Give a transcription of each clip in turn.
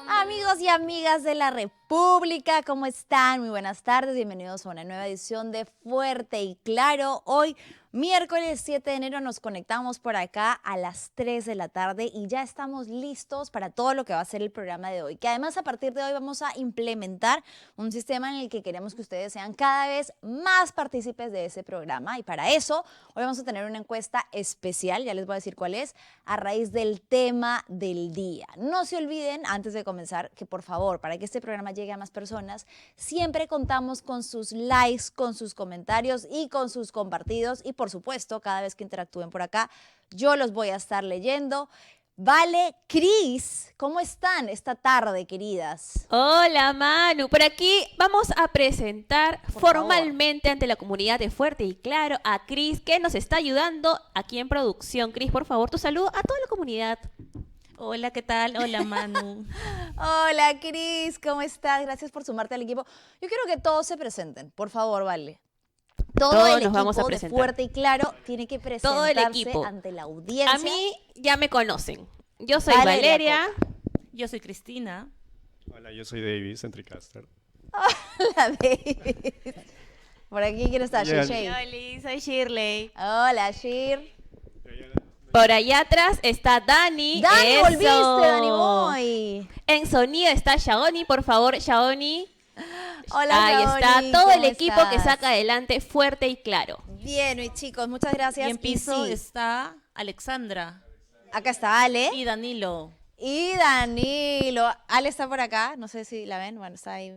Amigos y amigas de la República, ¿cómo están? Muy buenas tardes, bienvenidos a una nueva edición de Fuerte y Claro. Hoy, miércoles 7 de enero, nos conectamos por acá a las 3 de la tarde y ya estamos listos para todo lo que va a ser el programa de hoy. Que además a partir de hoy vamos a implementar un sistema en el que queremos que ustedes sean cada vez más partícipes de ese programa. Y para eso, hoy vamos a tener una encuesta especial, ya les voy a decir cuál es, a raíz del tema del día. No se olviden, antes de comenzar, que por favor, para que este programa llegue a más personas, siempre contamos con sus likes, con sus comentarios y con sus compartidos. Y por supuesto, cada vez que interactúen por acá, yo los voy a estar leyendo. Vale, Cris, ¿cómo están esta tarde, queridas? Hola Manu, por aquí vamos a presentar Por formalmente ante la comunidad de Fuerte y Claro a Cris, que nos está ayudando aquí en producción. Cris, por favor, tu saludo a toda la comunidad. Hola, ¿qué tal? Hola, Manu. Hola, Cris, ¿cómo estás? Gracias por sumarte al equipo. Yo quiero que todos se presenten, por favor, Vale. Todo Todos el nos vamos a equipo de presentar. Fuerte y Claro tiene que Todo el presentarse equipo. ante la audiencia. A mí ya me conocen. Yo soy Valeria Valeria. Yo soy Cristina. Hola, yo soy David, Centricaster. Hola, David. Por aquí, ¿quién está? Bien. Shay. Oli, soy Shirley. Hola, Shir. Por allá atrás está Dani. Dani, Eso. volviste, Dani Boy. En sonido está Shaoni, por favor, Shaoni. Hola, Ahí Shaoni, está todo el ¿cómo equipo que estás? saca adelante Fuerte y Claro. Bien, y chicos, muchas gracias. Y en piso sí, está Alexandra acá está Ale y Danilo. y Danilo. Ale está por acá, no sé si la ven, bueno, está ahí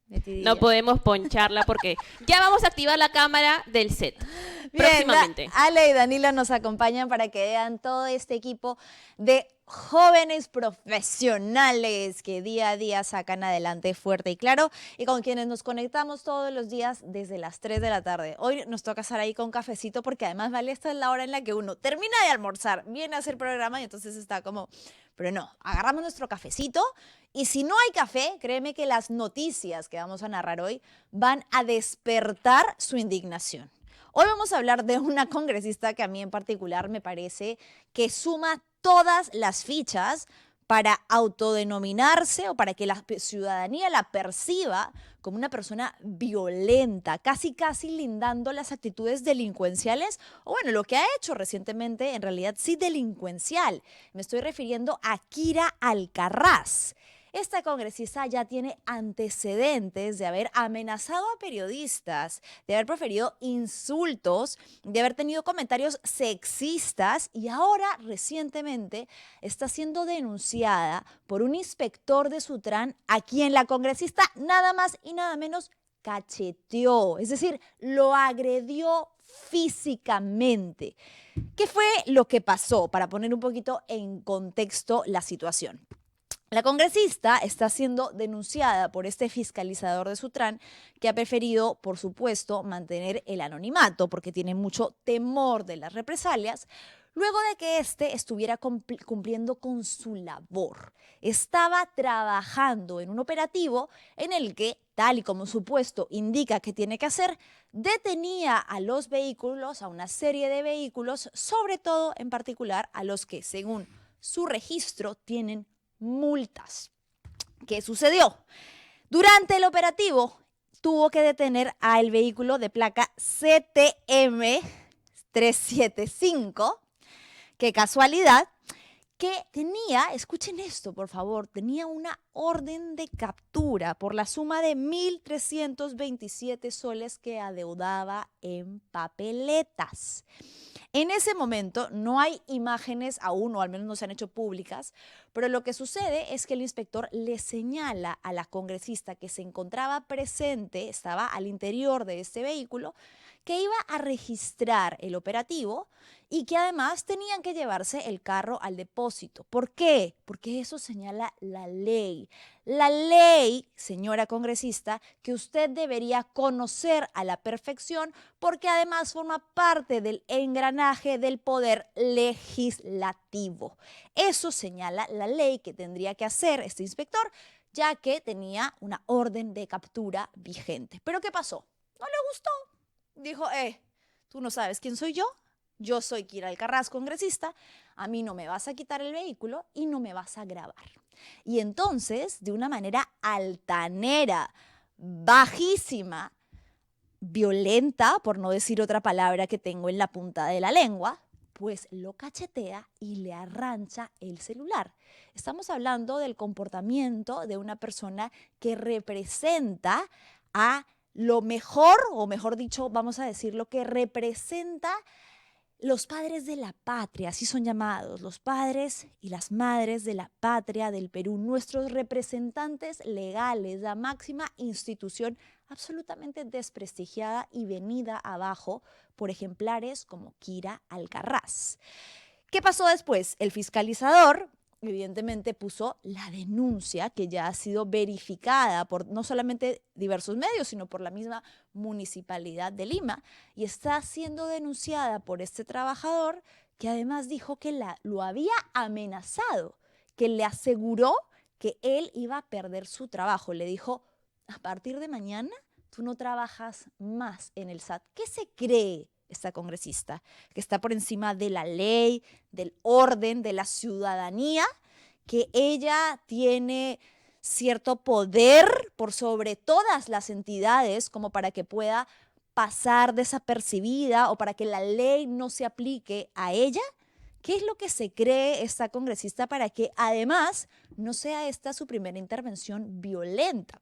metidilla. No podemos poncharla porque ya vamos a activar la cámara del set Bien, próximamente. Ale y Danilo nos acompañan para que vean todo este equipo de jóvenes profesionales que día a día sacan adelante Fuerte y Claro y con quienes nos conectamos todos los días desde las 3 de la tarde. Hoy nos toca estar ahí con cafecito porque además, Vale, esta es la hora en la que uno termina de almorzar, viene a hacer programa y entonces está como, pero no, agarramos nuestro cafecito y si no hay café, créeme que las noticias que vamos a narrar hoy van a despertar su indignación. Hoy vamos a hablar de una congresista que a mí en particular me parece que suma todas las fichas para autodenominarse o para que la ciudadanía la perciba como una persona violenta, casi lindando las actitudes delincuenciales, o bueno, lo que ha hecho recientemente en realidad sí delincuencial. Me estoy refiriendo a Kira Alcaraz. Esta congresista ya tiene antecedentes de haber amenazado a periodistas, de haber proferido insultos, de haber tenido comentarios sexistas y ahora recientemente está siendo denunciada por un inspector de Sutran a quien la congresista nada más y nada menos cacheteó, es decir, lo agredió físicamente. ¿Qué fue lo que pasó? Para poner un poquito en contexto la situación. La congresista está siendo denunciada por este fiscalizador de Sutran que ha preferido, por supuesto, mantener el anonimato porque tiene mucho temor de las represalias, luego de que éste estuviera cumpliendo con su labor. Estaba trabajando en un operativo en el que, tal y como su puesto indica que tiene que hacer, detenía a los vehículos, a una serie de vehículos, sobre todo en particular a los que, según su registro, tienen multas. ¿Qué sucedió? Durante el operativo tuvo que detener al vehículo de placa CTM 375, qué casualidad, que tenía, escuchen esto por favor, tenía una orden de captura por la suma de 1.327 soles que adeudaba en papeletas. En ese momento no hay imágenes aún, o al menos no se han hecho públicas, pero lo que sucede es que el inspector le señala a la congresista que se encontraba presente, estaba al interior de este vehículo, que iba a registrar el operativo y que además tenían que llevarse el carro al depósito. ¿Por qué? Porque eso señala la ley. La ley, señora congresista, que usted debería conocer a la perfección porque además forma parte del engranaje del poder legislativo. Eso señala la ley que tendría que hacer este inspector, ya que tenía una orden de captura vigente. ¿Pero qué pasó? No le gustó. Dijo, tú no sabes quién soy yo, yo soy Kira Alcaraz, congresista, a mí no me vas a quitar el vehículo y no me vas a grabar. Y entonces, de una manera altanera, bajísima, violenta, por no decir otra palabra que tengo en la punta de la lengua, pues lo cachetea y le arrancha el celular. Estamos hablando del comportamiento de una persona que representa a lo mejor, o mejor dicho, vamos a decir lo que representa los padres de la patria, así son llamados, los padres y las madres de la patria del Perú, nuestros representantes legales, la máxima institución absolutamente desprestigiada y venida abajo por ejemplares como Kira Alcaraz. ¿Qué pasó después? El fiscalizador evidentemente puso la denuncia que ya ha sido verificada por no solamente diversos medios, sino por la misma Municipalidad de Lima, y está siendo denunciada por este trabajador que además dijo que lo había amenazado, que le aseguró que él iba a perder su trabajo. Le dijo, a partir de mañana tú no trabajas más en el SAT. ¿Qué se cree esta congresista? Que está por encima de la ley, del orden, de la ciudadanía, que ella tiene cierto poder por sobre todas las entidades como para que pueda pasar desapercibida o para que la ley no se aplique a ella. ¿Qué es lo que se cree esta congresista para que además no sea esta su primera intervención violenta?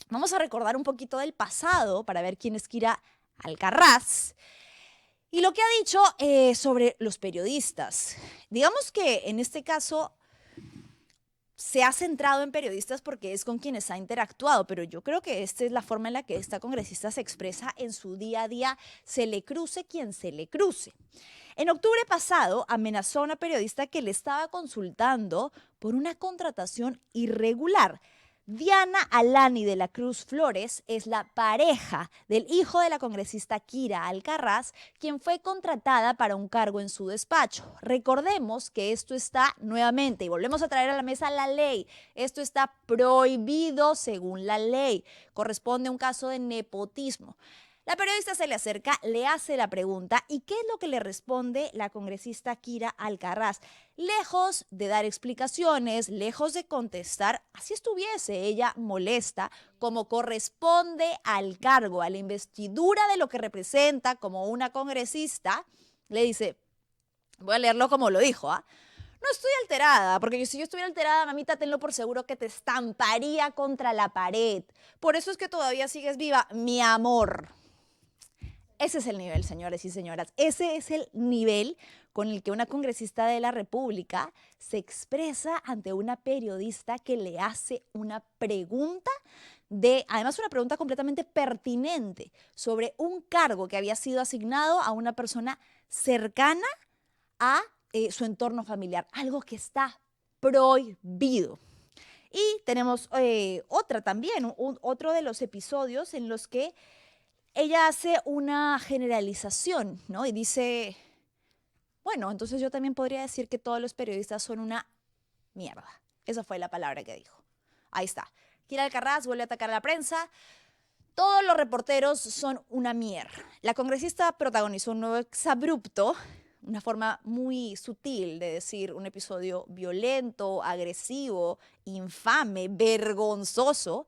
Vamos a recordar un poquito del pasado para ver quién es Kira Alcaraz y lo que ha dicho sobre los periodistas. Digamos que en este caso se ha centrado en periodistas porque es con quienes ha interactuado, pero yo creo que esta es la forma en la que esta congresista se expresa en su día a día, se le cruce quien se le cruce. En octubre pasado amenazó a una periodista que le estaba consultando por una contratación irregular. Diana Alani de la Cruz Flores es la pareja del hijo de la congresista Kira Alcaraz, quien fue contratada para un cargo en su despacho. Recordemos que esto está nuevamente, y volvemos a traer a la mesa la ley, esto está prohibido según la ley, corresponde a un caso de nepotismo. La periodista se le acerca, le hace la pregunta y ¿qué es lo que le responde la congresista Kira Alcaraz? Lejos de dar explicaciones, lejos de contestar, así estuviese ella molesta, como corresponde al cargo, a la investidura de lo que representa como una congresista, le dice, voy a leerlo como lo dijo, no estoy alterada, porque si yo estuviera alterada, mamita, tenlo por seguro que te estamparía contra la pared. Por eso es que todavía sigues viva, mi amor. Ese es el nivel, señores y señoras. Ese es el nivel con el que una congresista de la República se expresa ante una periodista que le hace una pregunta además una pregunta completamente pertinente sobre un cargo que había sido asignado a una persona cercana a su entorno familiar, algo que está prohibido. Y tenemos otra también, otro de los episodios en los que ella hace una generalización, ¿no? Y dice, bueno, entonces yo también podría decir que todos los periodistas son una mierda. Esa fue la palabra que dijo. Ahí está. Kira Alcaraz vuelve a atacar a la prensa. Todos los reporteros son una mierda. La congresista protagonizó un nuevo exabrupto, una forma muy sutil de decir un episodio violento, agresivo, infame, vergonzoso,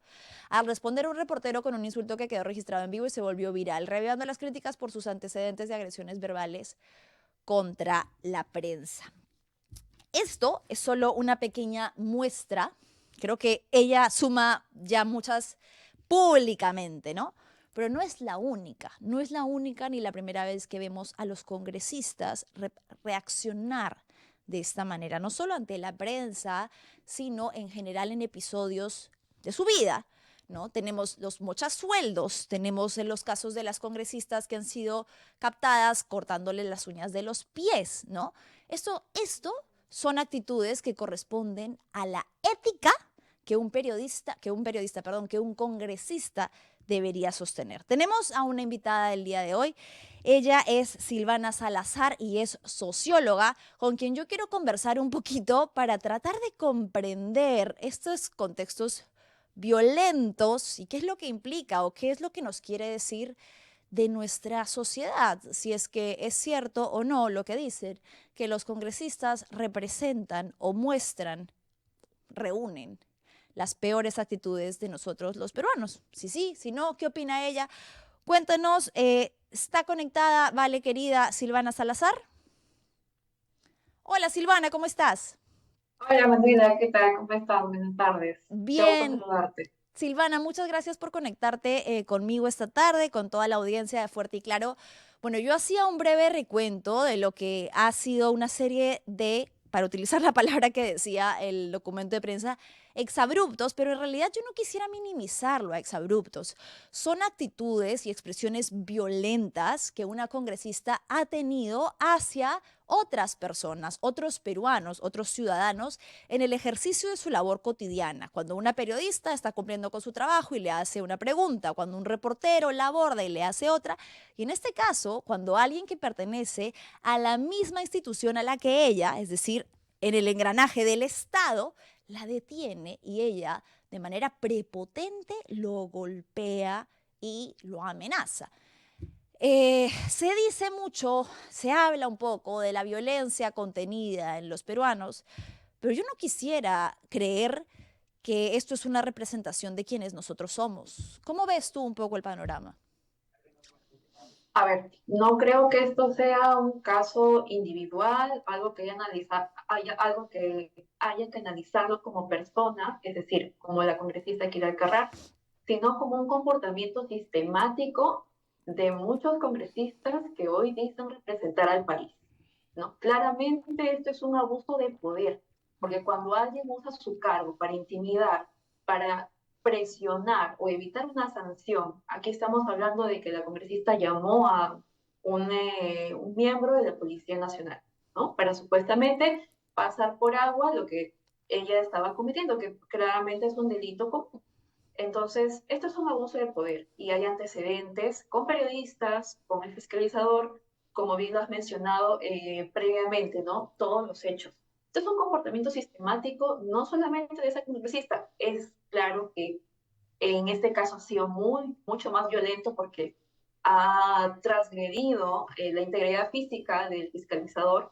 al responder a un reportero con un insulto que quedó registrado en vivo y se volvió viral, reavivando las críticas por sus antecedentes de agresiones verbales contra la prensa. Esto es solo una pequeña muestra, creo que ella suma ya muchas públicamente, ¿no? Pero no es la única ni la primera vez que vemos a los congresistas reaccionar de esta manera, no solo ante la prensa, sino en general en episodios de su vida, ¿no? Tenemos los mochasueldos, tenemos en los casos de las congresistas que han sido captadas cortándole las uñas de los pies, ¿no? Esto son actitudes que corresponden a la ética que un congresista debería sostener. Tenemos a una invitada del día de hoy. Ella es Silvana Salazar y es socióloga, con quien yo quiero conversar un poquito para tratar de comprender estos contextos violentos y qué es lo que implica o qué es lo que nos quiere decir de nuestra sociedad, si es que es cierto o no lo que dicen, que los congresistas representan o muestran, reúnen las peores actitudes de nosotros los peruanos. Si sí, si no, ¿qué opina ella? Cuéntanos, ¿está conectada, vale, querida Silvana Salazar? Hola Silvana, ¿cómo estás? Hola Manuela, ¿qué tal? ¿Cómo estás? Buenas tardes. Qué gusto Bien, saludarte. Silvana, muchas gracias por conectarte conmigo esta tarde, con toda la audiencia de Fuerte y Claro. Bueno, yo hacía un breve recuento de lo que ha sido una serie de, para utilizar la palabra que decía el documento de prensa, exabruptos, pero en realidad yo no quisiera minimizarlo a exabruptos. Son actitudes y expresiones violentas que una congresista ha tenido hacia otras personas, otros peruanos, otros ciudadanos, en el ejercicio de su labor cotidiana. Cuando una periodista está cumpliendo con su trabajo y le hace una pregunta, cuando un reportero la aborda y le hace otra, y en este caso, cuando alguien que pertenece a la misma institución a la que ella, es decir, en el engranaje del Estado, la detiene y ella, de manera prepotente, lo golpea y lo amenaza. Se dice mucho, se habla un poco de la violencia contenida en los peruanos, pero yo no quisiera creer que esto es una representación de quienes nosotros somos. ¿Cómo ves tú un poco el panorama? A ver, no creo que esto sea un caso individual, algo que algo que haya que analizarlo como persona, es decir, como la congresista Kira Alcaraz, sino como un comportamiento sistemático de muchos congresistas que hoy dicen representar al país, ¿no? Claramente esto es un abuso de poder, porque cuando alguien usa su cargo para intimidar, para presionar o evitar una sanción, aquí estamos hablando de que la congresista llamó a un miembro de la Policía Nacional, ¿no? Para supuestamente pasar por agua lo que ella estaba cometiendo, que claramente es un delito común. Entonces, esto es un abuso de poder y hay antecedentes con periodistas, con el fiscalizador, como bien lo has mencionado previamente, ¿no? Todos los hechos. Esto es un comportamiento sistemático, no solamente de esa congresista, es claro que en este caso ha sido mucho más violento porque ha transgredido la integridad física del fiscalizador,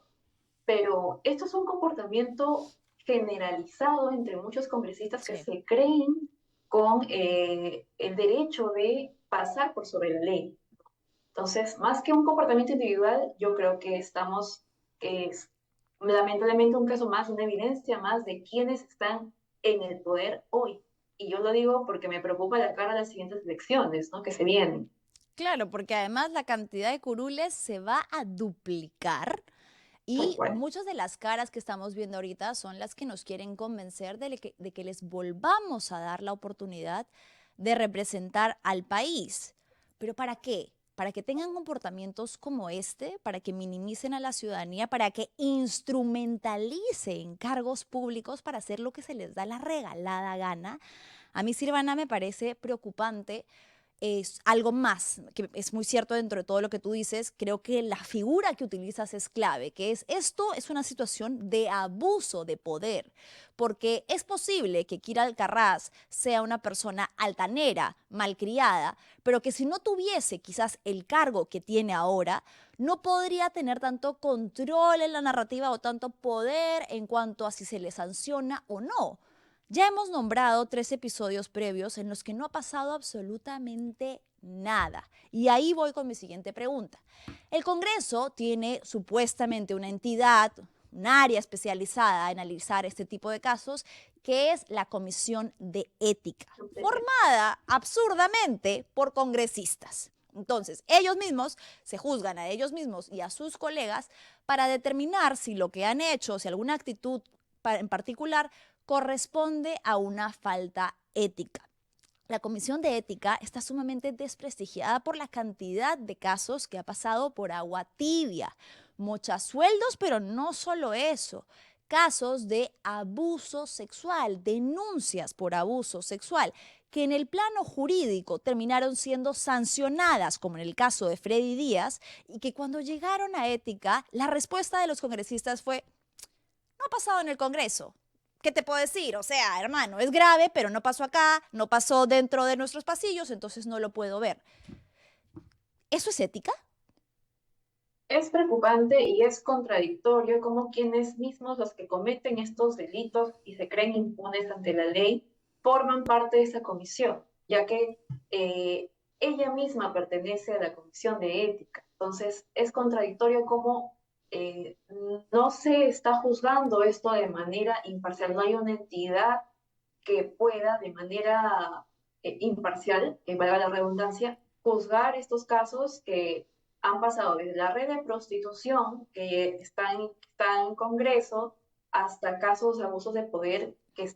pero esto es un comportamiento generalizado entre muchos congresistas que Sí. se creen con el derecho de pasar por sobre la ley. Entonces, más que un comportamiento individual, yo creo que es lamentablemente un caso más, una evidencia más de quienes están en el poder hoy. Y yo lo digo porque me preocupa la cara de las siguientes elecciones, ¿no? Que se vienen. Claro, porque además la cantidad de curules se va a duplicar. Tal Y cual. muchas de las caras que estamos viendo ahorita son las que nos quieren convencer de que les volvamos a dar la oportunidad de representar al país. ¿Pero para qué? Para que tengan comportamientos como este, para que minimicen a la ciudadanía, para que instrumentalicen cargos públicos para hacer lo que se les da la regalada gana. A mí, Silvana, me parece preocupante, es algo más, que es muy cierto dentro de todo lo que tú dices. Creo que la figura que utilizas es clave, que es esto es una situación de abuso de poder, porque es posible que Kira Alcaraz sea una persona altanera, malcriada, pero que si no tuviese quizás el cargo que tiene ahora, no podría tener tanto control en la narrativa o tanto poder en cuanto a si se le sanciona o no. Ya hemos nombrado 3 episodios previos en los que no ha pasado absolutamente nada. Y ahí voy con mi siguiente pregunta. El Congreso tiene supuestamente una entidad, un área especializada en analizar este tipo de casos, que es la Comisión de Ética, formada absurdamente por congresistas. Entonces, ellos mismos se juzgan a ellos mismos y a sus colegas para determinar si lo que han hecho, si alguna actitud en particular corresponde a una falta ética. La Comisión de Ética está sumamente desprestigiada por la cantidad de casos que ha pasado por agua tibia. Mochasueldos, pero no solo eso. Casos de abuso sexual, denuncias por abuso sexual, que en el plano jurídico terminaron siendo sancionadas, como en el caso de Freddy Díaz, y que cuando llegaron a Ética, la respuesta de los congresistas fue: no ha pasado en el Congreso. ¿Qué te puedo decir? O sea, hermano, es grave, pero no pasó acá, no pasó dentro de nuestros pasillos, entonces no lo puedo ver. ¿Eso es ética? Es preocupante y es contradictorio como quienes mismos los que cometen estos delitos y se creen impunes ante la ley forman parte de esa comisión, ya que ella misma pertenece a la comisión de ética. Entonces, es contradictorio cómo no se está juzgando esto de manera imparcial, no hay una entidad que pueda de manera imparcial, que valga la redundancia, juzgar estos casos que han pasado desde la red de prostitución, que está en Congreso, hasta casos de abusos de poder que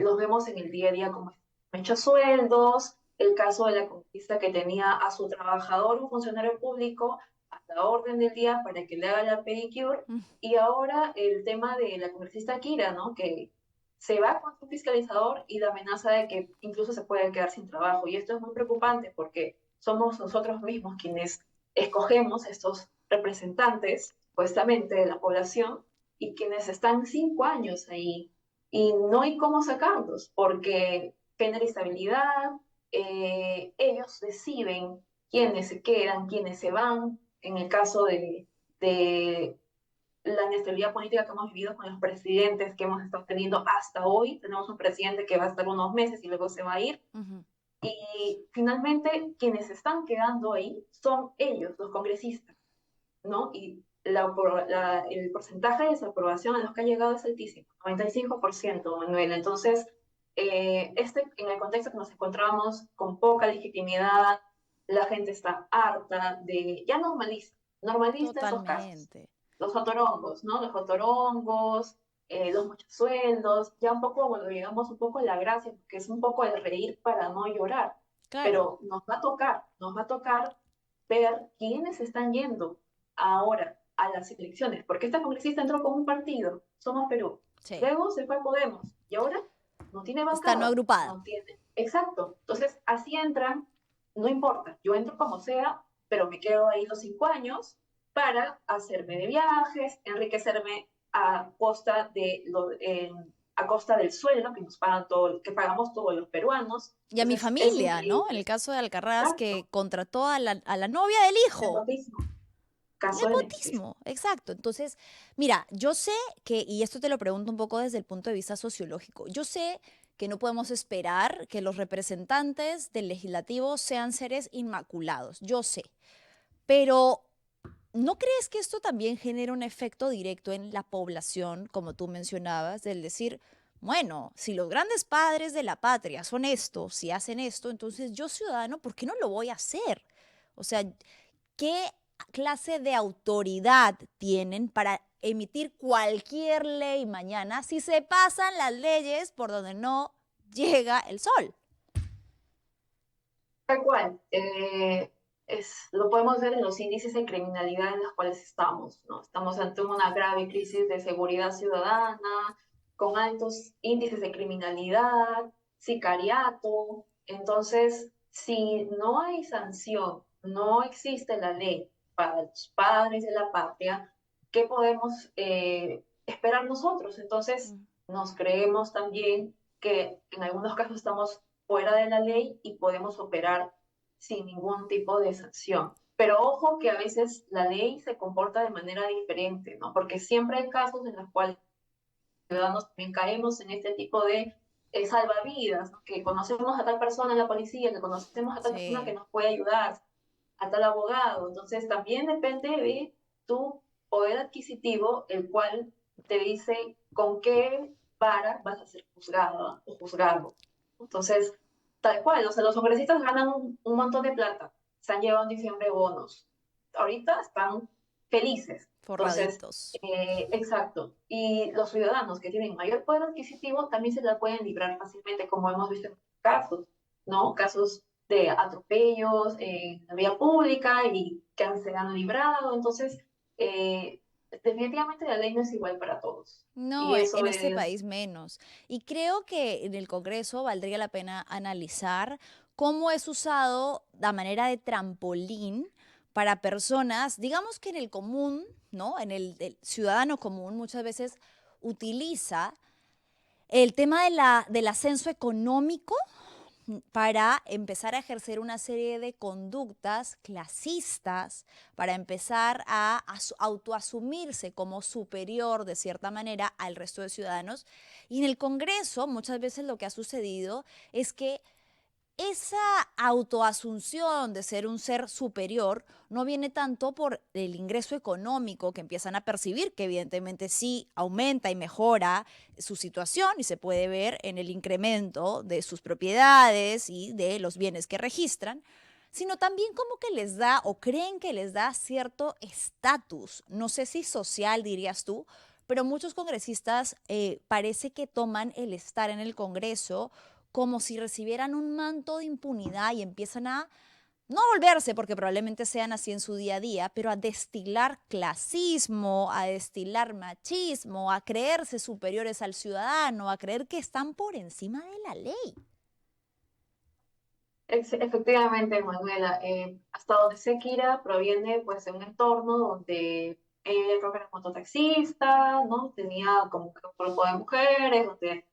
los vemos en el día a día como mechas sueldos, el caso de la conquista que tenía a su trabajador, un funcionario público, a la orden del día para que le haga la pedicure, y ahora el tema de la congresista Kira, ¿no? Que se va con su fiscalizador y la amenaza de que incluso se puede quedar sin trabajo. Y esto es muy preocupante porque somos nosotros mismos quienes escogemos estos representantes, supuestamente, de la población, y quienes están 5 años ahí. Y no hay cómo sacarlos, porque genera estabilidad, ellos deciden quiénes se quedan, quiénes se van. En el caso de la inestabilidad política que hemos vivido con los presidentes que hemos estado teniendo hasta hoy. Tenemos un presidente que va a estar unos meses y luego se va a ir. Y finalmente, quienes están quedando ahí son ellos, los congresistas, ¿no? Y el porcentaje de desaprobación a los que ha llegado es altísimo, 95%, Manuel. Entonces, en el contexto que nos encontramos con poca legitimidad, la gente está harta de, ya normaliza estos casos. Totalmente. Los jotorongos, ¿no? Los jotorongos, los muchos sueldos, ya un poco, bueno, llegamos un poco a la gracia, porque es un poco el reír para no llorar. Claro. Pero nos va a tocar ver quiénes están yendo ahora a las elecciones, porque esta congresista entró con un partido, Somos Perú, Sí. luego se fue a Podemos, y ahora no tiene bancada. Está no agrupada. No tiene. Exacto. Entonces, así entran, no importa, yo entro como sea, pero me quedo ahí los 5 años para hacerme de viajes, enriquecerme a costa del sueldo que nos pagan que pagamos todos los peruanos. Y a mi Entonces, es familia, ¿no? En increíble. el caso de Alcarrás, que Exacto. contrató a la novia del hijo. Nepotismo. Caso de nepotismo. Nepotismo, exacto. Entonces, mira, yo sé que, y esto te lo pregunto un poco desde el punto de vista sociológico, yo sé que no podemos esperar que los representantes del legislativo sean seres inmaculados, yo sé, pero ¿no crees que esto también genera un efecto directo en la población, como tú mencionabas, del decir, bueno, si los grandes padres de la patria son estos, si hacen esto, entonces yo ciudadano, ¿por qué no lo voy a hacer? O sea, ¿qué clase de autoridad tienen para emitir cualquier ley mañana si se pasan las leyes por donde no llega el sol? Tal cual. Lo podemos ver en los índices de criminalidad en los cuales estamos, ¿no? Estamos ante una grave crisis de seguridad ciudadana, con altos índices de criminalidad, sicariato. Entonces, si no hay sanción, no existe la ley para los padres de la patria, ¿qué podemos esperar nosotros? Entonces, nos creemos también que en algunos casos estamos fuera de la ley y podemos operar sin ningún tipo de sanción. Pero ojo que a veces la ley se comporta de manera diferente, ¿no? Porque siempre hay casos en los cuales los ciudadanos también caemos en este tipo de salvavidas, ¿no? Que conocemos a tal persona en la policía, que conocemos a tal persona que nos puede ayudar, a tal abogado. Entonces también depende de tu poder adquisitivo, el cual te dice con qué vara vas a ser juzgada o juzgado. Entonces, tal cual, o sea, los congresistas ganan un montón de plata, se han llevado en diciembre bonos, ahorita están felices. Entonces, Forraditos. exacto. Y los ciudadanos que tienen mayor poder adquisitivo también se la pueden librar fácilmente, como hemos visto en casos, ¿no? Casos de atropellos en la vía pública y que se han librado. Entonces, definitivamente la ley no es igual para todos. No, Y en eso este es país menos. Y creo que en el Congreso valdría la pena analizar cómo es usado la manera de trampolín para personas, digamos que en el común, ¿no? En el ciudadano común muchas veces utiliza el tema del ascenso económico, para empezar a ejercer una serie de conductas clasistas, para empezar a autoasumirse como superior de cierta manera al resto de ciudadanos. Y en el Congreso muchas veces lo que ha sucedido es que esa autoasunción de ser un ser superior no viene tanto por el ingreso económico que empiezan a percibir, que evidentemente sí aumenta y mejora su situación y se puede ver en el incremento de sus propiedades y de los bienes que registran, sino también como que les da o creen que les da cierto estatus, no sé si social dirías tú, pero muchos congresistas parece que toman el estar en el Congreso como si recibieran un manto de impunidad y empiezan a no volverse, porque probablemente sean así en su día a día, pero a destilar clasismo, a destilar machismo, a creerse superiores al ciudadano, a creer que están por encima de la ley. Efectivamente, Manuela, hasta donde sé, Kira proviene pues de un entorno donde creo que era mototaxista, ¿no? Tenía como que un grupo de mujeres, donde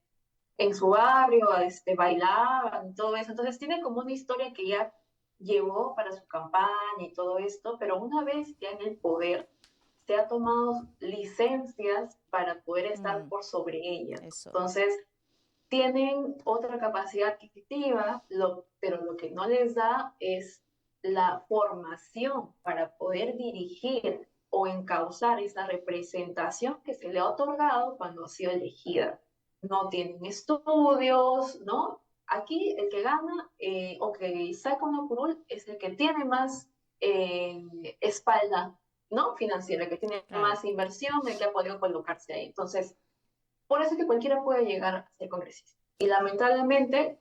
en su barrio bailaban y todo eso. Entonces tiene como una historia que ya llevó para su campaña y todo esto, pero una vez ya en el poder, se ha tomado licencias para poder estar por sobre ellas. Eso. Entonces, tienen otra capacidad adquisitiva, pero lo que no les da es la formación para poder dirigir o encauzar esa representación que se le ha otorgado cuando ha sido elegida. No tienen estudios, ¿no? Aquí el que gana o que saca una curul es el que tiene más espalda, ¿no? Financiera, el que tiene más inversión, el que ha podido colocarse ahí. Entonces, por eso es que cualquiera puede llegar a ser congresista. Y lamentablemente,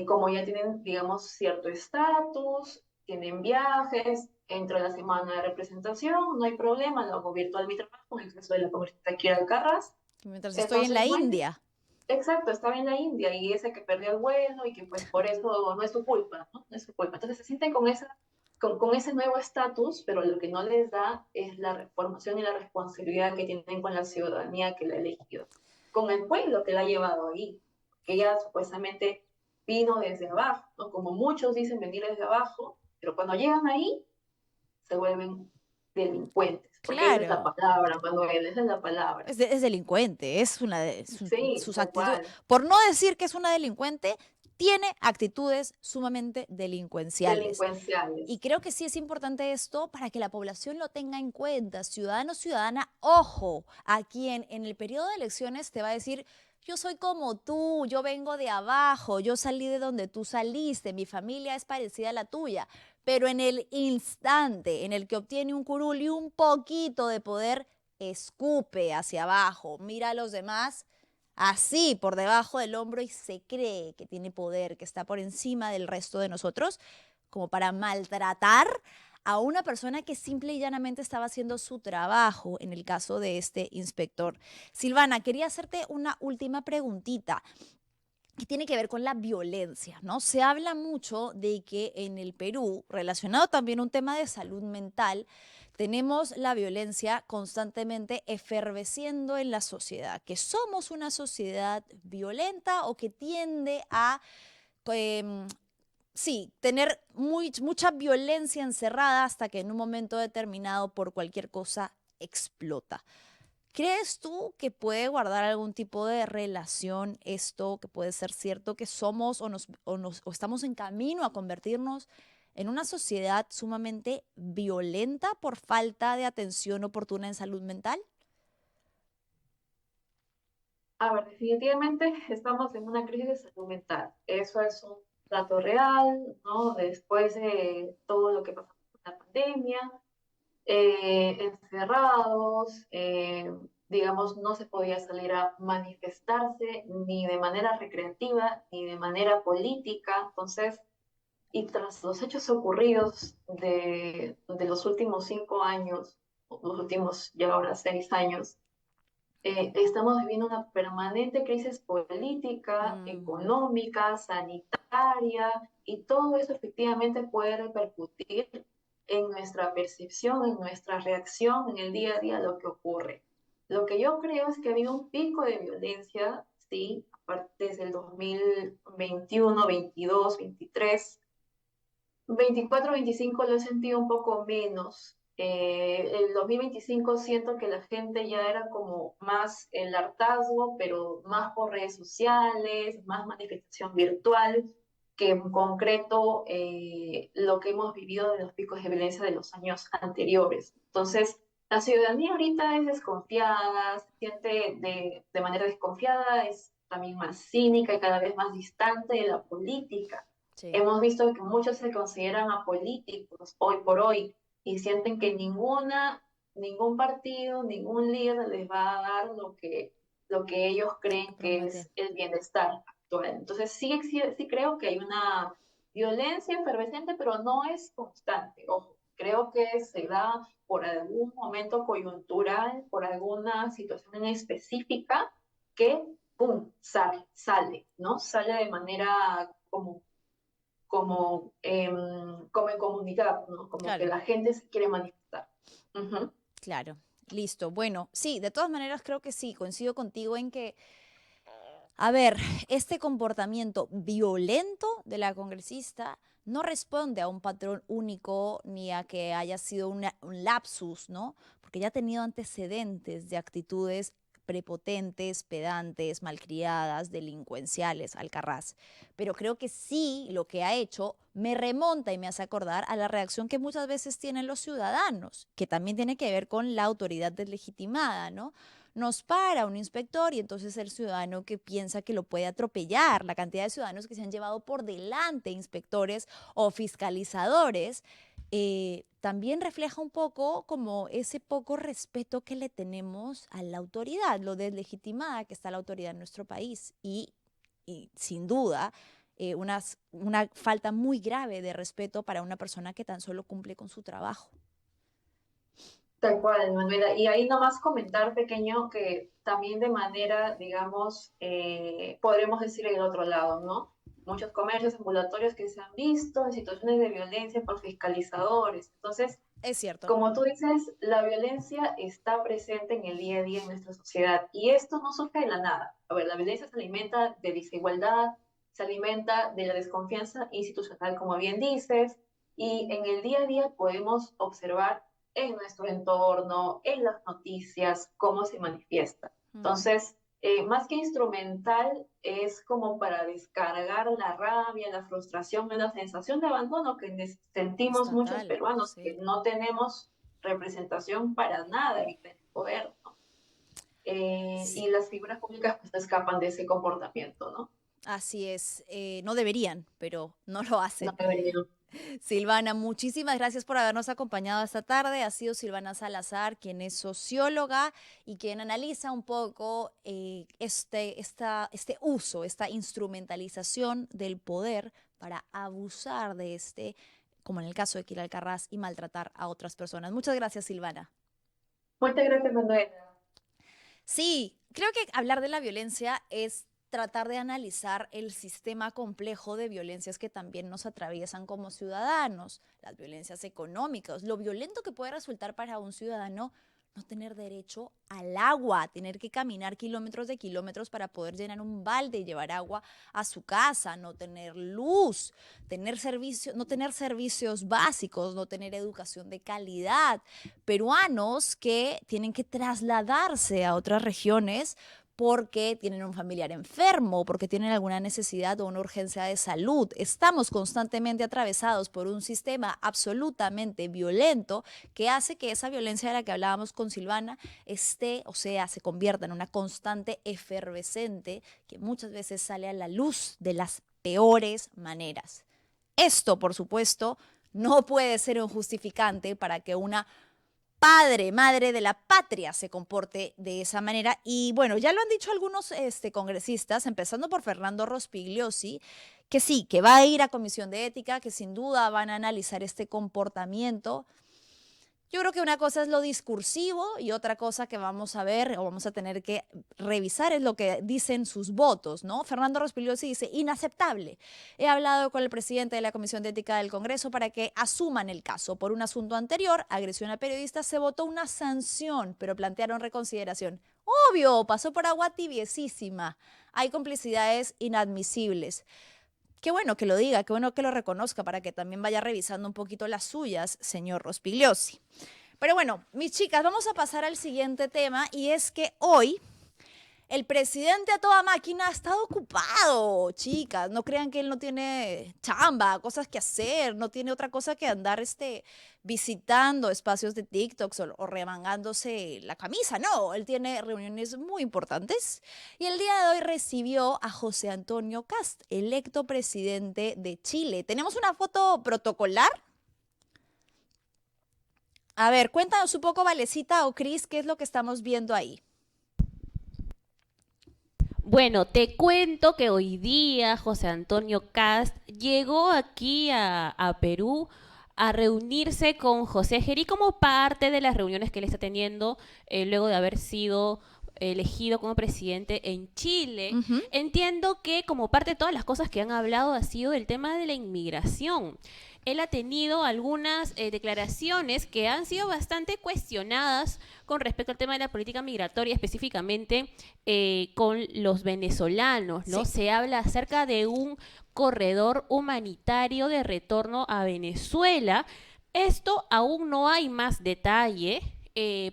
como ya tienen, digamos, cierto estatus, tienen viajes, entro a la semana de representación, no hay problema, lo hago virtual mi trabajo, en el caso de la congresista Kira Alcaraz. Mientras estoy en la India. Exacto, estaba en la India y ese que perdió el vuelo y que pues por eso no es su culpa, ¿no? No es su culpa. Entonces se sienten con ese nuevo estatus, pero lo que no les da es la formación y la responsabilidad que tienen con la ciudadanía que la ha elegido, con el pueblo que la ha llevado ahí, que ella supuestamente vino desde abajo, ¿no? Como muchos dicen venir desde abajo, pero cuando llegan ahí se vuelven delincuentes, porque esa es la Claro. palabra, Manuel, esa es la palabra. Es delincuente, es una de Sí, sus tal actitudes. cual. Por no decir que es una delincuente, tiene actitudes sumamente delincuenciales. Delincuenciales. Y creo que sí es importante esto para que la población lo tenga en cuenta. Ciudadano, ciudadana, ojo, a quien en el periodo de elecciones te va a decir, yo soy como tú, yo vengo de abajo, yo salí de donde tú saliste, mi familia es parecida a la tuya. Pero en el instante en el que obtiene un curul y un poquito de poder, escupe hacia abajo, mira a los demás así por debajo del hombro y se cree que tiene poder, que está por encima del resto de nosotros, como para maltratar a una persona que simple y llanamente estaba haciendo su trabajo, en el caso de este inspector. Silvana, quería hacerte una última preguntita que tiene que ver con la violencia, ¿no? Se habla mucho de que en el Perú, relacionado también a un tema de salud mental, tenemos la violencia constantemente efervesciendo en la sociedad, que somos una sociedad violenta o que tiende a sí, tener mucha violencia encerrada hasta que en un momento determinado por cualquier cosa explota. ¿Crees tú que puede guardar algún tipo de relación esto, que puede ser cierto que somos o estamos en camino a convertirnos en una sociedad sumamente violenta por falta de atención oportuna en salud mental? A ver, definitivamente estamos en una crisis de salud mental. Eso es un dato real, ¿no? Después de todo lo que pasó con la pandemia, encerrados, digamos, no se podía salir a manifestarse ni de manera recreativa ni de manera política. Entonces, y tras los hechos ocurridos de los últimos 5 años, los últimos ya ahora 6 años, estamos viviendo una permanente crisis política, económica, sanitaria, y todo eso efectivamente puede repercutir en nuestra percepción, en nuestra reacción en el día a día a lo que ocurre. Lo que yo creo es que ha habido un pico de violencia, sí, desde el 2021, 22, 23. 24, 25 lo he sentido un poco menos. El 2025 siento que la gente ya era como más el hartazgo, pero más por redes sociales, más manifestación virtual, que en concreto lo que hemos vivido de los picos de violencia de los años anteriores. Entonces, la ciudadanía ahorita es desconfiada, se siente de manera desconfiada, es también más cínica y cada vez más distante de la política. Sí, Hemos visto que muchos se consideran apolíticos hoy por hoy y sienten que ningún partido, ningún líder les va a dar lo que ellos creen que promete. es el bienestar actual. Entonces sí creo que hay una violencia efervescente, pero no es constante. Ojo, creo que se da por algún momento coyuntural, por alguna situación en específica que, ¡pum!, sale, ¿no? Sale de manera como en comunidad, ¿no? Como que Claro. la gente se quiere manifestar. Ujú. Claro, listo. Bueno, sí, de todas maneras creo que sí, coincido contigo en que, a ver, este comportamiento violento de la congresista no responde a un patrón único ni a que haya sido un lapsus, ¿no? Porque ya ha tenido antecedentes de actitudes prepotentes, pedantes, malcriadas, delincuenciales, Alcarrás. Pero creo que sí lo que ha hecho me remonta y me hace acordar a la reacción que muchas veces tienen los ciudadanos, que también tiene que ver con la autoridad deslegitimada, ¿no? Nos para un inspector y entonces el ciudadano que piensa que lo puede atropellar, la cantidad de ciudadanos que se han llevado por delante inspectores o fiscalizadores, también refleja un poco como ese poco respeto que le tenemos a la autoridad, lo deslegitimada que está la autoridad en nuestro país y sin duda una falta muy grave de respeto para una persona que tan solo cumple con su trabajo. Tal cual, Manuela. Y ahí nomás comentar pequeño que también de manera, digamos, podremos decir el otro lado, ¿no? Muchos comercios ambulatorios que se han visto en situaciones de violencia por fiscalizadores. Entonces, Es cierto. como tú dices, la violencia está presente en el día a día en nuestra sociedad y esto no surge de la nada. A ver, la violencia se alimenta de desigualdad, se alimenta de la desconfianza institucional, como bien dices, y en el día a día podemos observar en nuestro entorno, en las noticias, cómo se manifiesta. Mm, Entonces, más que instrumental, es como para descargar la rabia, la frustración, la sensación de abandono que es sentimos muchos total, peruanos, que sí. no tenemos representación para nada en el poder, ¿no? Y las figuras públicas pues no escapan de ese comportamiento, ¿no? Así es, no deberían, pero no lo No hacen. deberían. Silvana, muchísimas gracias por habernos acompañado esta tarde. Ha sido Silvana Salazar, quien es socióloga y quien analiza un poco este uso, esta instrumentalización del poder para abusar de este, como en el caso de Kira Alcaraz, y maltratar a otras personas. Muchas gracias, Silvana. Muchas gracias, Manuel. Sí, creo que hablar de la violencia es tratar de analizar el sistema complejo de violencias que también nos atraviesan como ciudadanos, las violencias económicas, lo violento que puede resultar para un ciudadano no tener derecho al agua, tener que caminar kilómetros de kilómetros para poder llenar un balde y llevar agua a su casa, no tener luz, no tener servicios básicos, no tener educación de calidad, peruanos que tienen que trasladarse a otras regiones porque tienen un familiar enfermo, porque tienen alguna necesidad o una urgencia de salud. Estamos constantemente atravesados por un sistema absolutamente violento que hace que esa violencia de la que hablábamos con Silvana se convierta en una constante efervescente que muchas veces sale a la luz de las peores maneras. Esto, por supuesto, no puede ser un justificante para que una madre de la patria se comporte de esa manera. Y bueno, ya lo han dicho algunos congresistas, empezando por Fernando Rospigliosi, que sí, que va a ir a comisión de ética, que sin duda van a analizar este comportamiento. Yo creo que una cosa es lo discursivo y otra cosa que vamos a ver o vamos a tener que revisar es lo que dicen sus votos, ¿no? Fernando Rospigliosi dice, inaceptable. He hablado con el presidente de la Comisión de Ética del Congreso para que asuman el caso. Por un asunto anterior, agresión a periodistas, se votó una sanción, pero plantearon reconsideración. Obvio, pasó por agua tibiecísima. Hay complicidades inadmisibles. Qué bueno que lo diga, qué bueno que lo reconozca para que también vaya revisando un poquito las suyas, señor Rospigliosi. Pero bueno, mis chicas, vamos a pasar al siguiente tema y es que hoy el presidente a toda máquina ha estado ocupado, chicas. No crean que él no tiene chamba, cosas que hacer, no tiene otra cosa que andar visitando espacios de TikToks o remangándose la camisa. No, él tiene reuniones muy importantes. Y el día de hoy recibió a José Antonio Kast, electo presidente de Chile. Tenemos una foto protocolar. A ver, cuéntanos un poco, Valecita o Cris, qué es lo que estamos viendo ahí. Bueno, te cuento que hoy día José Antonio Kast llegó aquí a Perú a reunirse con José Gerí como parte de las reuniones que él está teniendo luego de haber sido elegido como presidente en Chile. Entiendo que como parte de todas las cosas que han hablado ha sido el tema de la inmigración. Él ha tenido algunas declaraciones que han sido bastante cuestionadas con respecto al tema de la política migratoria, específicamente con los venezolanos, ¿no? Sí. Se habla acerca de un corredor humanitario de retorno a Venezuela. Esto aún no hay más detalle,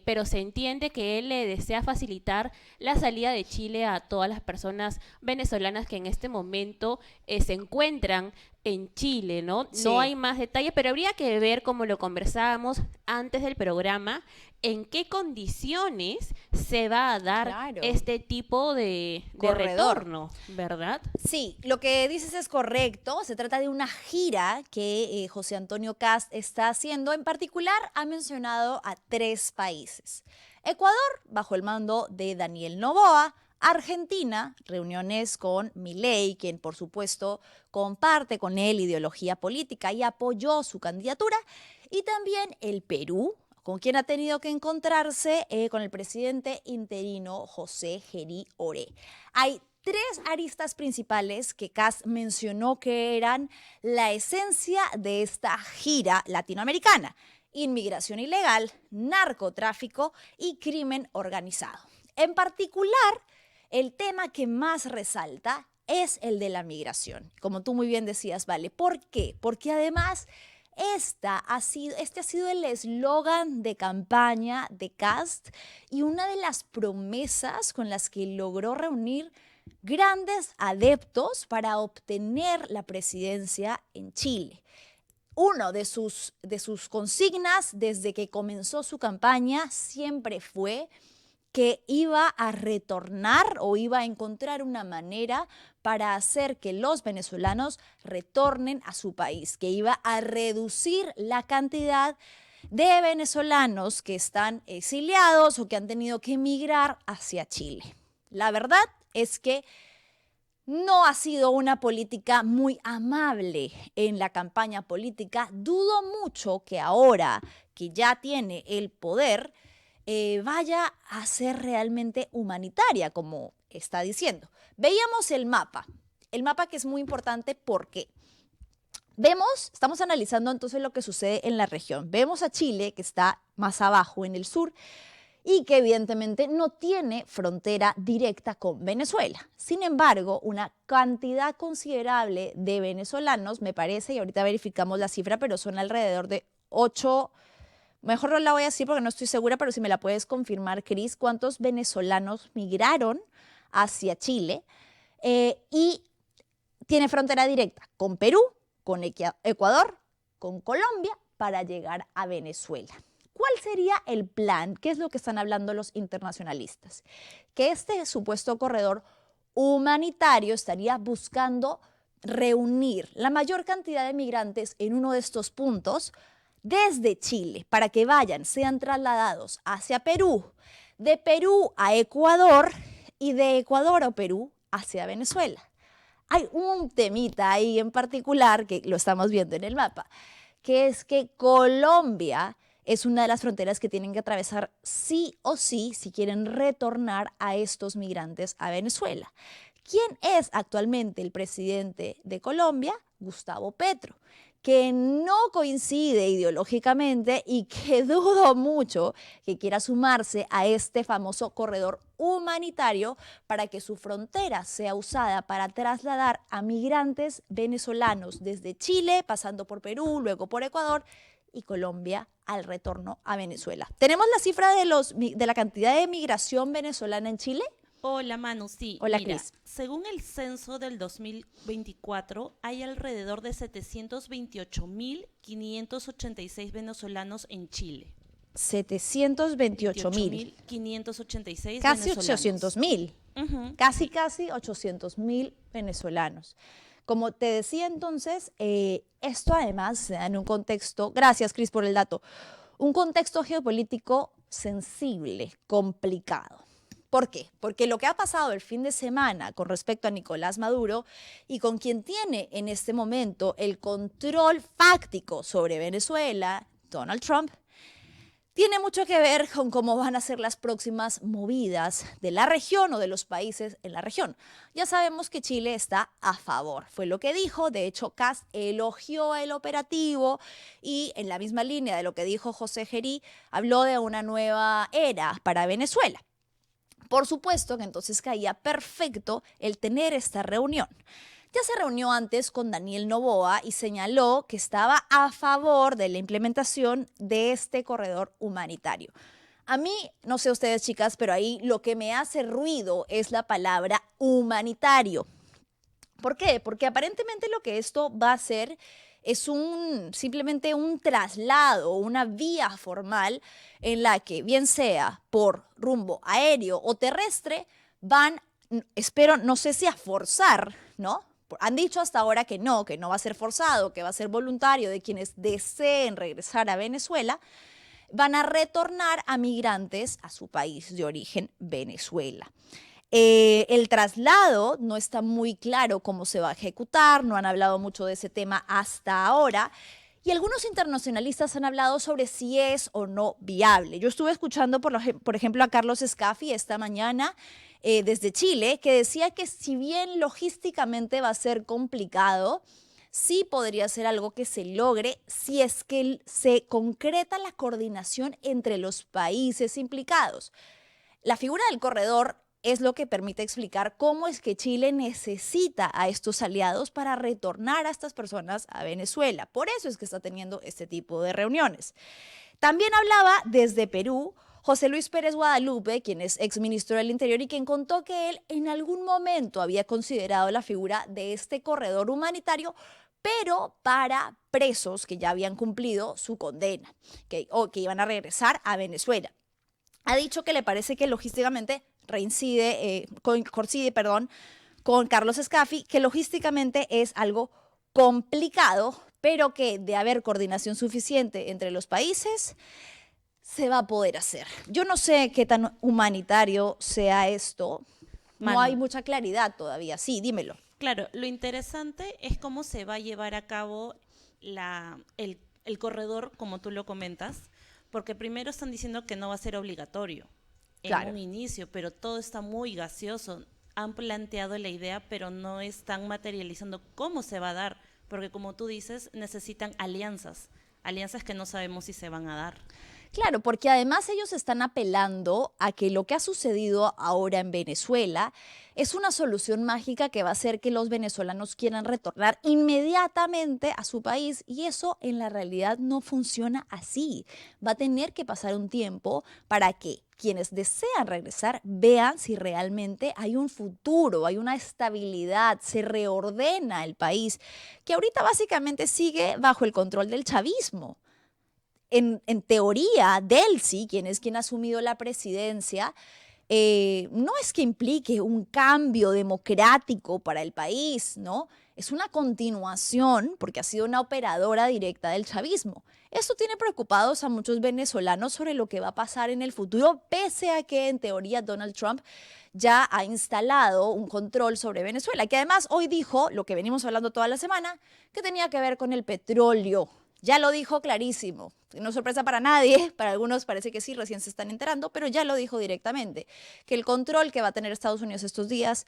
pero se entiende que él le desea facilitar la salida de Chile a todas las personas venezolanas que en este momento se encuentran en Chile, ¿no? Sí. No hay más detalle, pero habría que ver, como lo conversábamos antes del programa, en qué condiciones se va a dar Claro. este tipo de Corredor. retorno, ¿verdad? Sí, lo que dices es correcto. Se trata de una gira que José Antonio Kast está haciendo. En particular, ha mencionado a 3 países. Ecuador, bajo el mando de Daniel Noboa. Argentina, reuniones con Milei, quien por supuesto comparte con él ideología política y apoyó su candidatura. Y también el Perú, con quien ha tenido que encontrarse con el presidente interino José Gerí Oré. Hay 3 aristas principales que Kast mencionó que eran la esencia de esta gira latinoamericana: inmigración ilegal, narcotráfico y crimen organizado. En particular, el tema que más resalta es el de la migración, como tú muy bien decías, Vale. ¿Por qué? Porque además este ha sido el eslogan de campaña de Kast y una de las promesas con las que logró reunir grandes adeptos para obtener la presidencia en Chile. Uno de sus consignas desde que comenzó su campaña siempre fue que iba a retornar o iba a encontrar una manera para hacer que los venezolanos retornen a su país, que iba a reducir la cantidad de venezolanos que están exiliados o que han tenido que emigrar hacia Chile. La verdad es que no ha sido una política muy amable en la campaña política. Dudo mucho que ahora que ya tiene el poder vaya a ser realmente humanitaria, como está diciendo. Veíamos el mapa que es muy importante porque estamos analizando entonces lo que sucede en la región. Vemos a Chile, que está más abajo en el sur, y que evidentemente no tiene frontera directa con Venezuela. Sin embargo, una cantidad considerable de venezolanos, me parece, y ahorita verificamos la cifra, pero son alrededor de 8, mejor no la voy a decir porque no estoy segura, pero si me la puedes confirmar, Cris, ¿cuántos venezolanos migraron hacia Chile? Y tiene frontera directa con Perú, con Ecuador, con Colombia, para llegar a Venezuela. ¿Cuál sería el plan? ¿Qué es lo que están hablando los internacionalistas? Que este supuesto corredor humanitario estaría buscando reunir la mayor cantidad de migrantes en uno de estos puntos desde Chile, para que sean trasladados hacia Perú, de Perú a Ecuador y de Ecuador a Perú hacia Venezuela. Hay un temita ahí en particular, que lo estamos viendo en el mapa, que es que Colombia es una de las fronteras que tienen que atravesar sí o sí si quieren retornar a estos migrantes a Venezuela. ¿Quién es actualmente el presidente de Colombia? Gustavo Petro, que no coincide ideológicamente y que dudo mucho que quiera sumarse a este famoso corredor humanitario para que su frontera sea usada para trasladar a migrantes venezolanos desde Chile, pasando por Perú, luego por Ecuador y Colombia al retorno a Venezuela. ¿Tenemos la cifra de la cantidad de migración venezolana en Chile? Hola, Manu, sí. Hola, Mira, Cris. según el censo del 2024, hay alrededor de 728.586 venezolanos en Chile. 728.000. 586 Casi venezolanos. 800.000. Ujú. Casi 800.000 venezolanos. Como te decía entonces, esto además se da en un contexto, gracias Cris por el dato, un contexto geopolítico sensible, complicado. ¿Por qué? Porque lo que ha pasado el fin de semana con respecto a Nicolás Maduro y con quien tiene en este momento el control fáctico sobre Venezuela, Donald Trump, tiene mucho que ver con cómo van a ser las próximas movidas de la región o de los países en la región. Ya sabemos que Chile está a favor, fue lo que dijo. De hecho, Kast elogió el operativo y en la misma línea de lo que dijo José Gerí, habló de una nueva era para Venezuela. Por supuesto que entonces caía perfecto el tener esta reunión. Ya se reunió antes con Daniel Noboa y señaló que estaba a favor de la implementación de este corredor humanitario. A mí, no sé ustedes chicas, pero ahí lo que me hace ruido es la palabra humanitario. ¿Por qué? Porque aparentemente lo que esto va a hacer es simplemente un traslado, una vía formal en la que, bien sea por rumbo aéreo o terrestre, van, espero, no sé si a forzar, ¿no? Han dicho hasta ahora que no va a ser forzado, que va a ser voluntario de quienes deseen regresar a Venezuela, van a retornar a migrantes a su país de origen, Venezuela. El traslado no está muy claro cómo se va a ejecutar, no han hablado mucho de ese tema hasta ahora. Y algunos internacionalistas han hablado sobre si es o no viable. Yo estuve escuchando, por ejemplo, a Carlos Scafi esta mañana desde Chile, que decía que si bien logísticamente va a ser complicado, sí podría ser algo que se logre si es que se concreta la coordinación entre los países implicados. La figura del corredor es lo que permite explicar cómo es que Chile necesita a estos aliados para retornar a estas personas a Venezuela. Por eso es que está teniendo este tipo de reuniones. También hablaba desde Perú José Luis Pérez Guadalupe, quien es exministro del Interior y quien contó que él en algún momento había considerado la figura de este corredor humanitario, pero para presos que ya habían cumplido su condena o que iban a regresar a Venezuela. Ha dicho que le parece que logísticamente coincide con Carlos Scafi, que logísticamente es algo complicado, pero que de haber coordinación suficiente entre los países, se va a poder hacer. Yo no sé qué tan humanitario sea esto. No Manu. hay mucha claridad todavía. Sí, dímelo. Claro, lo interesante es cómo se va a llevar a cabo el corredor, como tú lo comentas, porque primero están diciendo que no va a ser obligatorio Claro. en un inicio, pero todo está muy gaseoso. Han planteado la idea, pero no están materializando cómo se va a dar, porque como tú dices, necesitan alianzas que no sabemos si se van a dar. Claro, porque además ellos están apelando a que lo que ha sucedido ahora en Venezuela es una solución mágica que va a hacer que los venezolanos quieran retornar inmediatamente a su país y eso en la realidad no funciona así. Va a tener que pasar un tiempo para que quienes desean regresar vean si realmente hay un futuro, hay una estabilidad, se reordena el país, que ahorita básicamente sigue bajo el control del chavismo. En teoría, Delcy, quien ha asumido la presidencia, no es que implique un cambio democrático para el país, ¿no? Es una continuación porque ha sido una operadora directa del chavismo. Esto tiene preocupados a muchos venezolanos sobre lo que va a pasar en el futuro, pese a que en teoría Donald Trump ya ha instalado un control sobre Venezuela, que además hoy dijo, lo que venimos hablando toda la semana, que tenía que ver con el petróleo Ya lo dijo clarísimo. No es sorpresa para nadie, para algunos parece que sí, recién se están enterando, pero ya lo dijo directamente, que el control que va a tener Estados Unidos estos días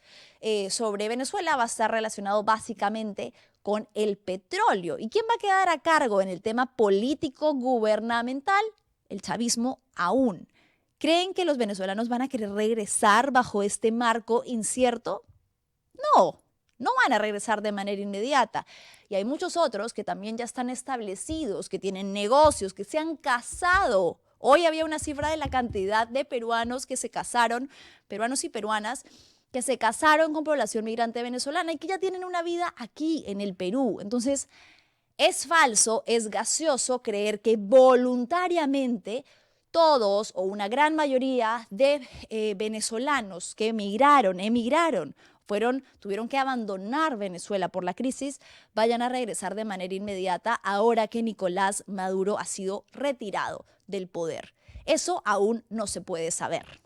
sobre Venezuela va a estar relacionado básicamente con el petróleo. ¿Y quién va a quedar a cargo en el tema político gubernamental? El chavismo aún. ¿Creen que los venezolanos van a querer regresar bajo este marco incierto? No, no van a regresar de manera inmediata. Y hay muchos otros que también ya están establecidos, que tienen negocios, que se han casado. Hoy había una cifra de la cantidad de peruanos que se casaron, peruanos y peruanas, que se casaron con población migrante venezolana y que ya tienen una vida aquí en el Perú. Entonces, es falso, es gaseoso creer que voluntariamente todos o una gran mayoría de venezolanos que emigraron, tuvieron que abandonar Venezuela por la crisis, vayan a regresar de manera inmediata ahora que Nicolás Maduro ha sido retirado del poder. Eso aún no se puede saber.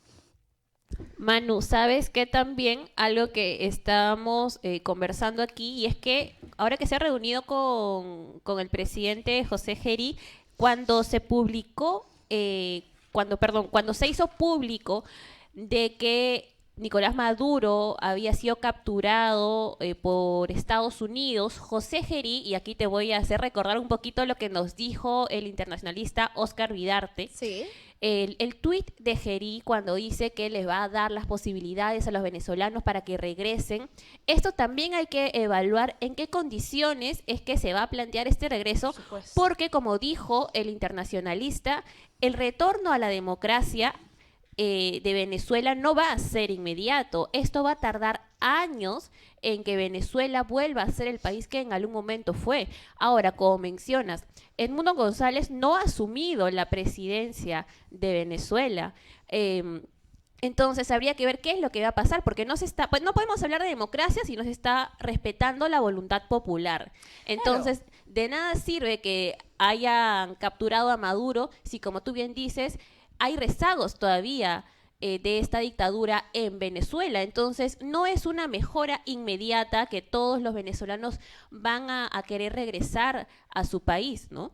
Manu, ¿sabes qué también? Algo que estamos conversando aquí, y es que ahora que se ha reunido con el presidente José Gerí, cuando se publicó, cuando se hizo público de que Nicolás Maduro había sido capturado por Estados Unidos, José Gerí, y aquí te voy a hacer recordar un poquito lo que nos dijo el internacionalista Oscar Vidarte. Sí. El tuit de Gerí cuando dice que les va a dar las posibilidades a los venezolanos para que regresen, esto también hay que evaluar en qué condiciones es que se va a plantear este regreso, porque como dijo el internacionalista, el retorno a la democracia de Venezuela no va a ser inmediato. Esto va a tardar años en que Venezuela vuelva a ser el país que en algún momento fue. Ahora, como mencionas, Edmundo González no ha asumido la presidencia de Venezuela. Entonces habría que ver qué es lo que va a pasar, porque no podemos hablar de democracia si no se está respetando la voluntad popular. Entonces, claro, de nada sirve que hayan capturado a Maduro si, como tú bien dices, hay rezagos todavía de esta dictadura en Venezuela. Entonces, no es una mejora inmediata que todos los venezolanos van a querer regresar a su país, ¿no?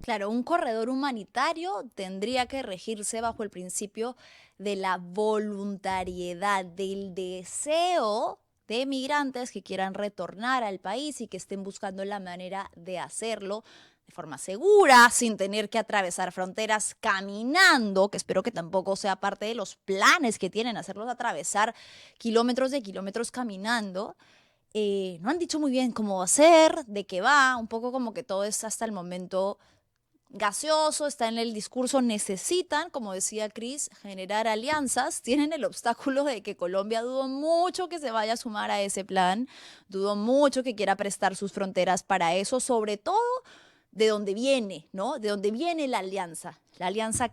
Claro, un corredor humanitario tendría que regirse bajo el principio de la voluntariedad, del deseo de migrantes que quieran retornar al país y que estén buscando la manera de hacerlo de forma segura, sin tener que atravesar fronteras caminando, que espero que tampoco sea parte de los planes que tienen, hacerlos atravesar kilómetros de kilómetros caminando. No han dicho muy bien cómo va a ser, de qué va, un poco como que todo es hasta el momento gaseoso, está en el discurso, necesitan, como decía Cris, generar alianzas, tienen el obstáculo de que Colombia dudo mucho que se vaya a sumar a ese plan, dudo mucho que quiera prestar sus fronteras para eso, sobre todo de dónde viene, ¿no? De dónde viene la alianza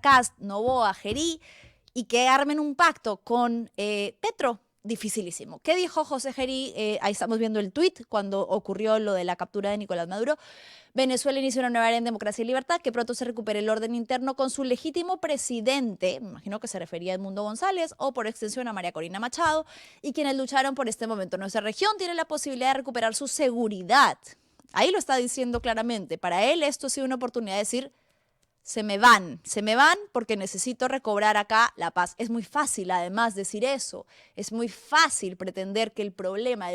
Cast, Noboa, Gerí, y que armen un pacto con Petro, dificilísimo. ¿Qué dijo José Gerí? Ahí estamos viendo el tuit cuando ocurrió lo de la captura de Nicolás Maduro. Venezuela inicia una nueva era en democracia y libertad, que pronto se recupere el orden interno con su legítimo presidente, me imagino que se refería a Edmundo González, o por extensión a María Corina Machado, y quienes lucharon por este momento. Nuestra región tiene la posibilidad de recuperar su seguridad. Ahí lo está diciendo claramente. Para él esto ha sido una oportunidad de decir, se me van porque necesito recobrar acá la paz. Es muy fácil además decir eso, es muy fácil pretender que el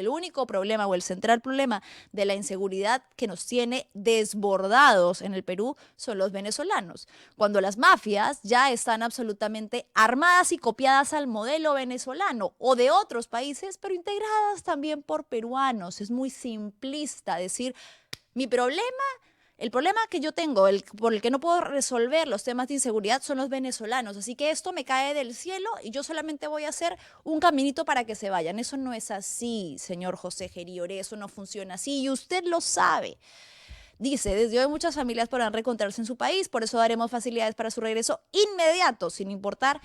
único problema o el central problema de la inseguridad que nos tiene desbordados en el Perú son los venezolanos, cuando las mafias ya están absolutamente armadas y copiadas al modelo venezolano o de otros países, pero integradas también por peruanos. Es muy simplista decir, el problema que yo tengo, por el que no puedo resolver los temas de inseguridad son los venezolanos, así que esto me cae del cielo y yo solamente voy a hacer un caminito para que se vayan. Eso no es así, señor José Gerí, eso no funciona así y usted lo sabe. Dice, desde hoy muchas familias podrán reencontrarse en su país, por eso daremos facilidades para su regreso inmediato, sin importar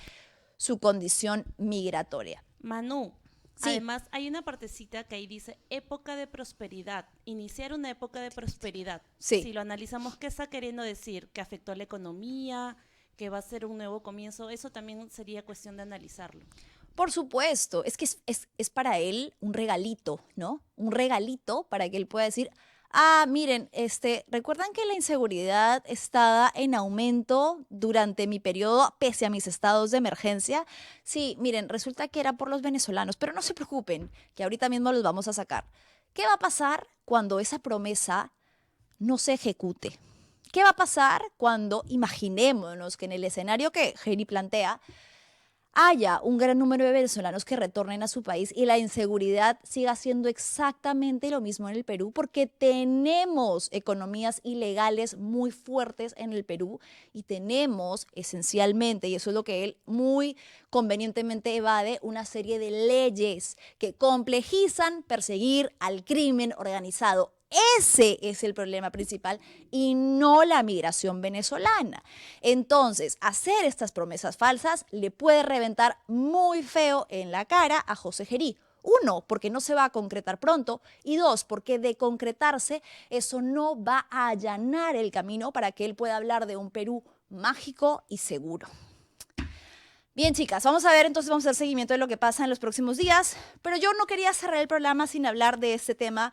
su condición migratoria. Manu, sí. Además hay una partecita que ahí dice época de prosperidad, iniciar una época de prosperidad. Sí. Si lo analizamos, ¿qué está queriendo decir? ¿Que afectó a la economía? ¿Que va a ser un nuevo comienzo? Eso también sería cuestión de analizarlo. Por supuesto, es que es para él un regalito, ¿no? Un regalito para que él pueda decir, Miren, ¿recuerdan que la inseguridad estaba en aumento durante mi periodo, pese a mis estados de emergencia? Sí, miren, resulta que era por los venezolanos, pero no se preocupen, que ahorita mismo los vamos a sacar. ¿Qué va a pasar cuando esa promesa no se ejecute? ¿Qué va a pasar cuando, imaginémonos que en el escenario que Geri plantea, haya un gran número de venezolanos que retornen a su país y la inseguridad siga siendo exactamente lo mismo en el Perú, porque tenemos economías ilegales muy fuertes en el Perú y tenemos esencialmente, y eso es lo que él muy convenientemente evade, una serie de leyes que complejizan perseguir al crimen organizado. Ese es el problema principal y no la migración venezolana. Entonces, hacer estas promesas falsas le puede reventar muy feo en la cara a José Gerí. Uno, porque no se va a concretar pronto, y dos, porque de concretarse eso no va a allanar el camino para que él pueda hablar de un Perú mágico y seguro. Bien, chicas, vamos a ver, entonces vamos a hacer seguimiento de lo que pasa en los próximos días, pero yo no quería cerrar el programa sin hablar de este tema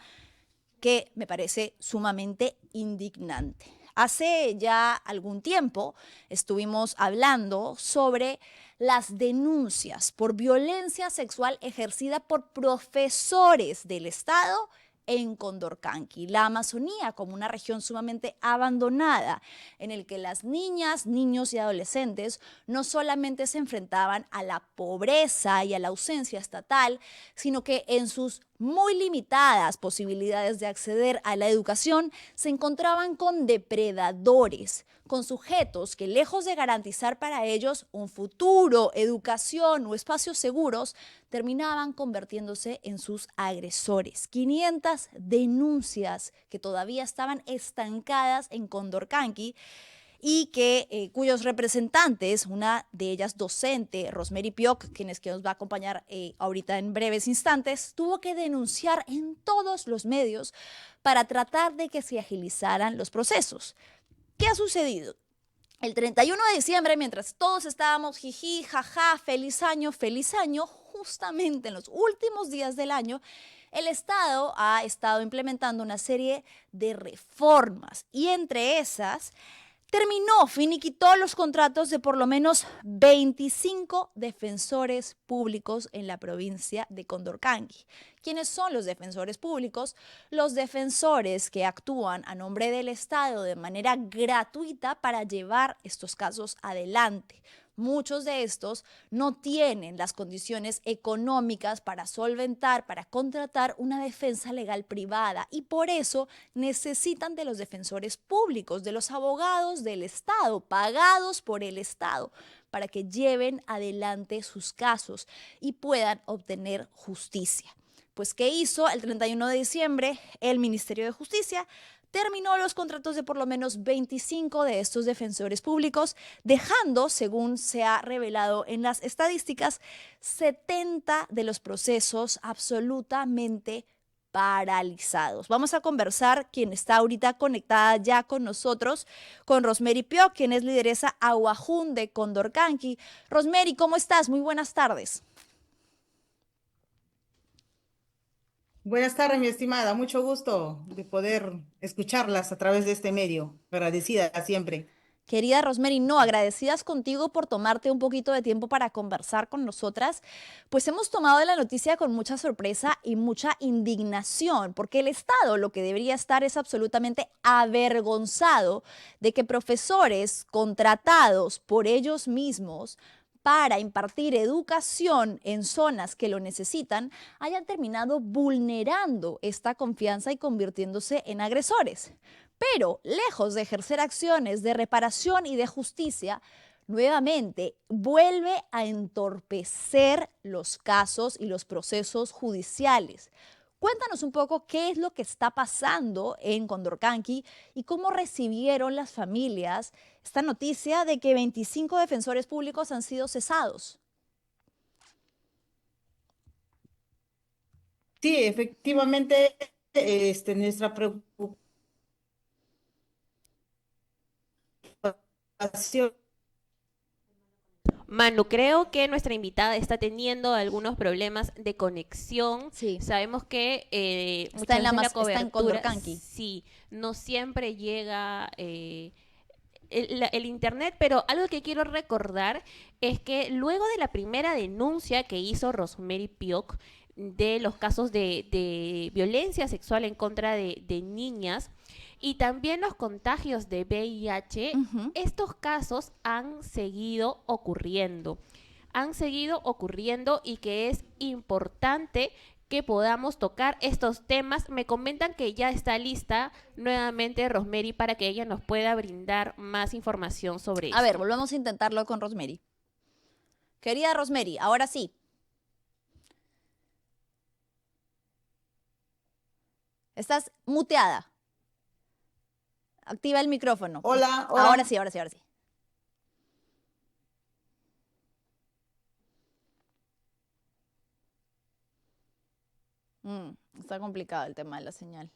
que me parece sumamente indignante. Hace ya algún tiempo estuvimos hablando sobre las denuncias por violencia sexual ejercida por profesores del Estado en Condorcanqui, la Amazonía, como una región sumamente abandonada, en el que las niñas, niños y adolescentes no solamente se enfrentaban a la pobreza y a la ausencia estatal, sino que en sus muy limitadas posibilidades de acceder a la educación, se encontraban con depredadores, con sujetos que lejos de garantizar para ellos un futuro, educación o espacios seguros, terminaban convirtiéndose en sus agresores. 500 denuncias que todavía estaban estancadas en Condorcanqui y cuyos representantes, una de ellas docente, Rosemary Pioc, que nos va a acompañar ahorita en breves instantes, tuvo que denunciar en todos los medios para tratar de que se agilizaran los procesos. ¿Qué ha sucedido? El 31 de diciembre, mientras todos estábamos jiji, jaja, feliz año, justamente en los últimos días del año, el Estado ha estado implementando una serie de reformas y entre esas finiquitó los contratos de por lo menos 25 defensores públicos en la provincia de Condorcanqui. ¿Quiénes son los defensores públicos? Los defensores que actúan a nombre del Estado de manera gratuita para llevar estos casos adelante. Muchos de estos no tienen las condiciones económicas para solventar, para contratar una defensa legal privada y por eso necesitan de los defensores públicos, de los abogados del Estado, pagados por el Estado, para que lleven adelante sus casos y puedan obtener justicia. Pues, ¿qué hizo el 31 de diciembre el Ministerio de Justicia? Terminó los contratos de por lo menos 25 de estos defensores públicos, dejando, según se ha revelado en las estadísticas, 70 de los procesos absolutamente paralizados. Vamos a conversar, quien está ahorita conectada ya con nosotros, con Rosemary Pioc, quien es lideresa Aguajún de Condorcanqui. Rosemary, ¿cómo estás? Muy buenas tardes. Buenas tardes, mi estimada. Mucho gusto de poder escucharlas a través de este medio. Agradecida siempre. Querida Rosemary, no, agradecidas contigo por tomarte un poquito de tiempo para conversar con nosotras, pues hemos tomado la noticia con mucha sorpresa y mucha indignación, porque el Estado lo que debería estar es absolutamente avergonzado de que profesores contratados por ellos mismos para impartir educación en zonas que lo necesitan, hayan terminado vulnerando esta confianza y convirtiéndose en agresores. Pero, lejos de ejercer acciones de reparación y de justicia, nuevamente vuelve a entorpecer los casos y los procesos judiciales. Cuéntanos un poco qué es lo que está pasando en Condorcanqui y cómo recibieron las familias esta noticia de que 25 defensores públicos han sido cesados. Sí, efectivamente, nuestra preocupación Manu, creo que nuestra invitada está teniendo algunos problemas de conexión. Sí. Sabemos que Está en muchas veces la está en cobertura, Condorcanqui. sí, no siempre llega el internet, pero algo que quiero recordar es que luego de la primera denuncia que hizo Rosemary Pioch de los casos de violencia sexual en contra de niñas y también los contagios de VIH, Ujú. estos casos han seguido ocurriendo. Han seguido ocurriendo y que es importante que podamos tocar estos temas. Me comentan que ya está lista nuevamente Rosemary para que ella nos pueda brindar más información sobre A ver, esto. volvamos a intentarlo con Rosemary. Querida Rosemary, ahora sí. Estás muteada. Activa el micrófono. Hola, Ahora hola. sí, ahora sí, ahora sí. Está complicado el tema de la señal.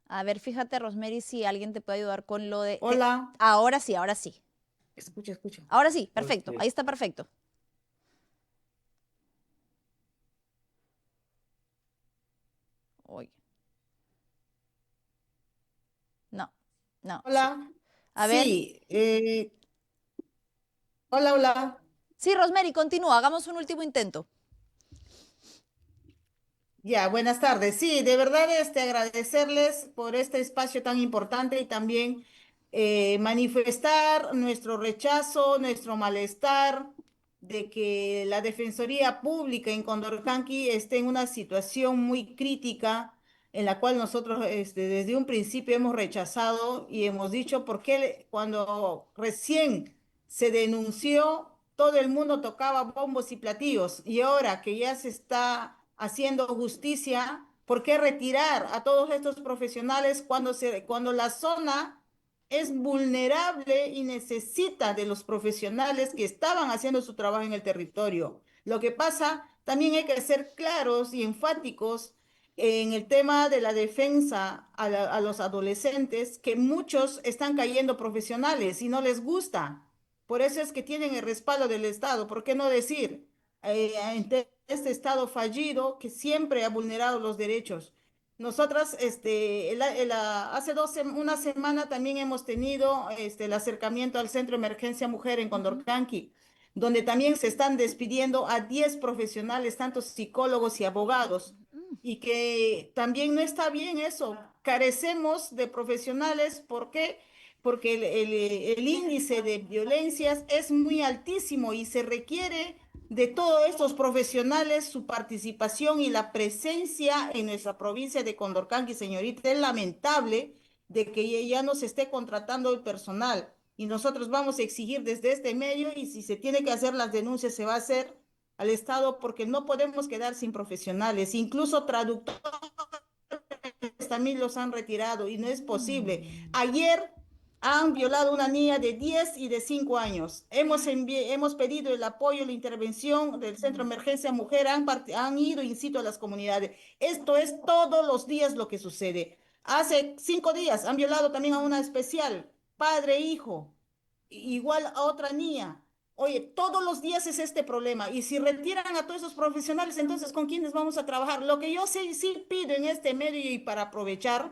A ver, fíjate, Rosemary, si alguien te puede ayudar con lo de... Hola. Ahora sí, ahora sí. Escucha, escucha. Ahora sí, perfecto. Ok. Ahí está perfecto. Uy. No, no. Hola. A ver. Sí, hola, hola. Sí, Rosemary, continúa. Hagamos un último intento. Ya, buenas tardes. Sí, de verdad, agradecerles por este espacio tan importante y también manifestar nuestro rechazo, nuestro malestar de que la Defensoría Pública en Condorcanqui esté en una situación muy crítica en la cual nosotros desde un principio hemos rechazado y hemos dicho por qué cuando recién se denunció, todo el mundo tocaba bombos y platillos y ahora que ya se está haciendo justicia, ¿por qué retirar a todos estos profesionales cuando la zona es vulnerable y necesita de los profesionales que estaban haciendo su trabajo en el territorio? Lo que pasa, también hay que ser claros y enfáticos en el tema de la defensa a los adolescentes, que muchos están cayendo profesionales y no les gusta. Por eso es que tienen el respaldo del Estado. ¿Por qué no decir? Ante este Estado fallido que siempre ha vulnerado los derechos. Nosotras, hace una semana también hemos tenido el acercamiento al Centro de Emergencia Mujer en Condorcanqui, donde también se están despidiendo a 10 profesionales, tanto psicólogos y abogados, y que también no está bien eso. Carecemos de profesionales, ¿por qué? Porque el índice de violencias es muy altísimo y se requiere de todos estos profesionales su participación y la presencia en nuestra provincia de Condorcanqui, señorita. Es lamentable de que ya no se esté contratando el personal y nosotros vamos a exigir desde este medio y si se tiene que hacer las denuncias se va a hacer al Estado porque no podemos quedar sin profesionales, incluso traductores también los han retirado y no es posible. Ayer han violado a una niña de 10 y de 5 años. Hemos pedido el apoyo, la intervención del Centro de Emergencia Mujer, han ido in situ a las comunidades. Esto es todos los días lo que sucede. Hace 5 días han violado también a una especial, padre e hijo, igual a otra niña. Oye, todos los días es este problema. Y si retiran a todos esos profesionales, entonces, ¿con quiénes vamos a trabajar? Lo que yo sí pido en este medio y para aprovechar,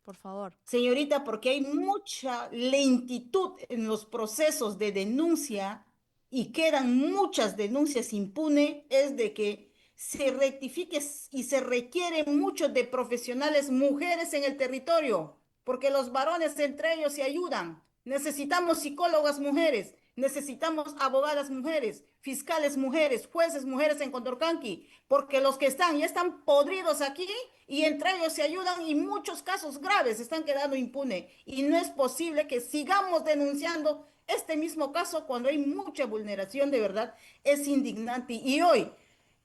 Por favor. señorita, porque hay mucha lentitud en los procesos de denuncia y quedan muchas denuncias impunes, es de que se rectifique y se requiere mucho de profesionales mujeres en el territorio, porque los varones entre ellos se ayudan. Necesitamos psicólogas mujeres, necesitamos abogadas mujeres, fiscales mujeres, jueces mujeres en Condorcanqui, porque los que están ya están podridos aquí y entre ellos se ayudan y muchos casos graves están quedando impunes. Y no es posible que sigamos denunciando este mismo caso cuando hay mucha vulneración de verdad. Es indignante. Y hoy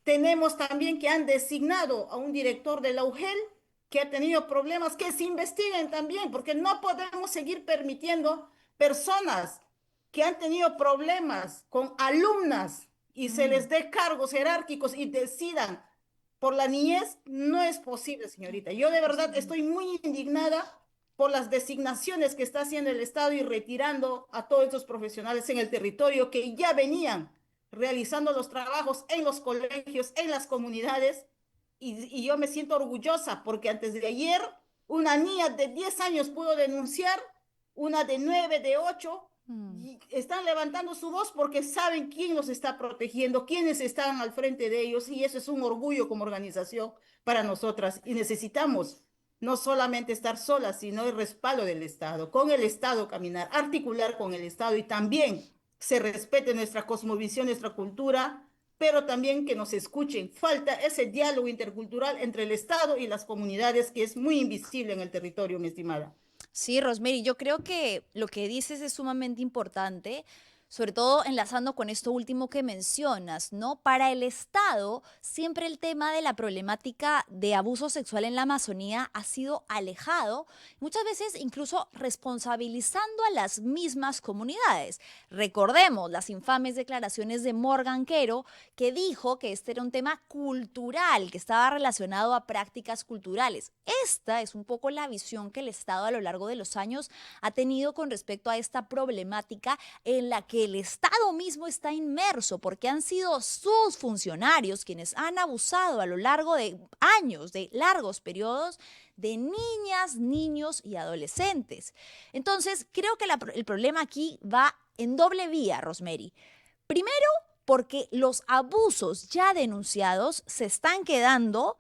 tenemos también que han designado a un director de la UGEL que ha tenido problemas, que se investiguen también, porque no podemos seguir permitiendo personas que han tenido problemas con alumnas y se les dé cargos jerárquicos y decidan por la niñez, no es posible, señorita. Yo de verdad estoy muy indignada por las designaciones que está haciendo el Estado y retirando a todos estos profesionales en el territorio que ya venían realizando los trabajos en los colegios, en las comunidades, y yo me siento orgullosa porque antes de ayer una niña de 10 años pudo denunciar, una de 9, de 8, y están levantando su voz porque saben quién los está protegiendo, quiénes están al frente de ellos, y eso es un orgullo como organización para nosotras, y necesitamos no solamente estar solas, sino el respaldo del Estado, con el Estado caminar, articular con el Estado, y también se respete nuestra cosmovisión, nuestra cultura, pero también que nos escuchen. Falta ese diálogo intercultural entre el Estado y las comunidades que es muy invisible en el territorio, mi estimada. Sí, Rosemary, yo creo que lo que dices es sumamente importante, sobre todo enlazando con esto último que mencionas, ¿no? Para el Estado, siempre el tema de la problemática de abuso sexual en la Amazonía ha sido alejado, muchas veces incluso responsabilizando a las mismas comunidades. Recordemos las infames declaraciones de Morgan Quero, que dijo que este era un tema cultural, que estaba relacionado a prácticas culturales. Esta es un poco la visión que el Estado a lo largo de los años ha tenido con respecto a esta problemática en la que el Estado mismo está inmerso, porque han sido sus funcionarios quienes han abusado a lo largo de años, de largos periodos, de niñas, niños y adolescentes. Entonces, creo que el problema aquí va en doble vía, Rosemary. Primero, porque los abusos ya denunciados se están quedando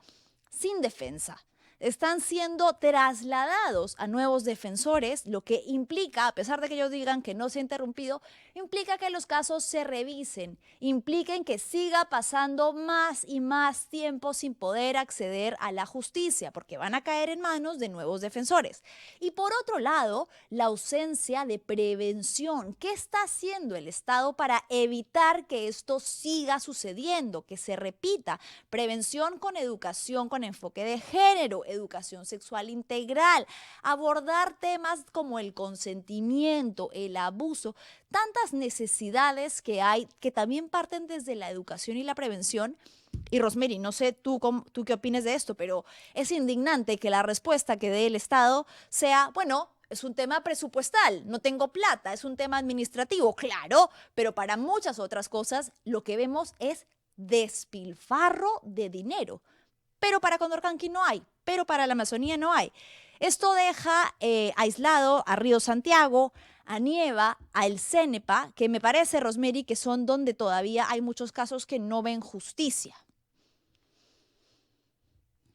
sin defensa. Están siendo trasladados a nuevos defensores, lo que implica, a pesar de que ellos digan que no se ha interrumpido, implica que los casos se revisen, impliquen que siga pasando más y más tiempo sin poder acceder a la justicia, porque van a caer en manos de nuevos defensores. Y por otro lado, la ausencia de prevención. ¿Qué está haciendo el Estado para evitar que esto siga sucediendo, que se repita? Prevención con educación, con enfoque de género, educación sexual integral, abordar temas como el consentimiento, el abuso, tantas necesidades que hay que también parten desde la educación y la prevención. Y Rosemary, no sé tú qué opinas de esto, pero es indignante que la respuesta que dé el Estado sea, bueno, es un tema presupuestal, no tengo plata, es un tema administrativo, claro, pero para muchas otras cosas lo que vemos es despilfarro de dinero. Pero para Condorcanqui no hay, pero para la Amazonía no hay. Esto deja aislado a Río Santiago, a Nieva, a El Cenepa, que me parece, Rosemary, que son donde todavía hay muchos casos que no ven justicia.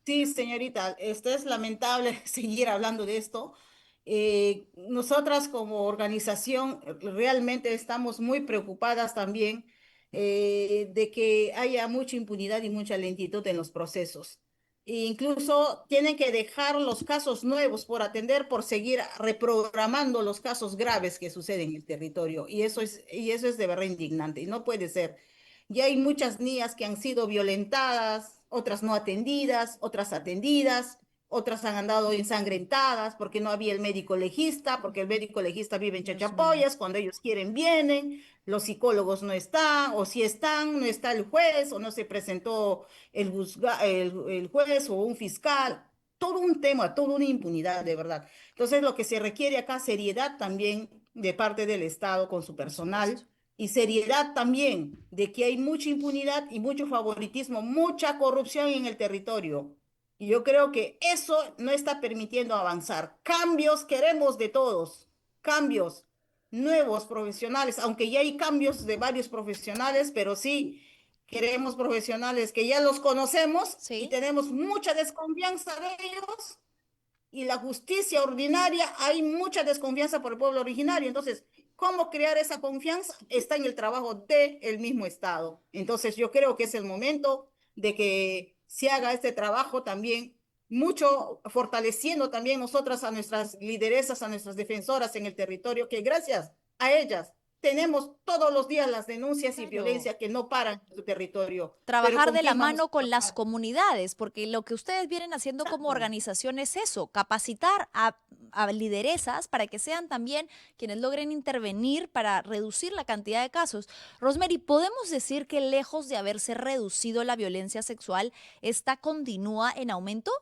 Sí, señorita, esto es lamentable seguir hablando de esto. Nosotras como organización realmente estamos muy preocupadas también de que haya mucha impunidad y mucha lentitud en los procesos. E incluso tienen que dejar los casos nuevos por atender, por seguir reprogramando los casos graves que suceden en el territorio. Y eso es de verdad indignante y no puede ser. Ya hay muchas niñas que han sido violentadas, otras no atendidas, otras atendidas, otras han andado ensangrentadas porque no había el médico legista, porque el médico legista vive en Dios mío. Chachapoyas, cuando ellos quieren vienen, los psicólogos no están, o si están, no está el juez, o no se presentó el juez o un fiscal. Todo un tema, toda una impunidad, de verdad. Entonces, lo que se requiere acá, seriedad también de parte del Estado con su Por supuesto. personal, y seriedad también de que hay mucha impunidad y mucho favoritismo, mucha corrupción en el territorio. Y yo creo que eso no está permitiendo avanzar. Cambios queremos de todos, cambios, nuevos profesionales, aunque ya hay cambios de varios profesionales, pero sí queremos profesionales que ya los conocemos y Sí. tenemos mucha desconfianza de ellos, y la justicia ordinaria, hay mucha desconfianza por el pueblo originario. Entonces, ¿cómo crear esa confianza? Está en el trabajo del mismo Estado. Entonces, yo creo que es el momento de que se haga este trabajo también, mucho fortaleciendo también nosotras a nuestras lideresas, a nuestras defensoras en el territorio, que gracias a ellas tenemos todos los días las denuncias y Claro. violencia que no paran en su territorio. Pero Trabajar ¿con de la quién vamos mano a con las trabajar? comunidades, porque lo que ustedes vienen haciendo como Exacto. organización es eso, capacitar a lideresas para que sean también quienes logren intervenir para reducir la cantidad de casos. Rosemary, ¿podemos decir que lejos de haberse reducido la violencia sexual, esta continúa en aumento?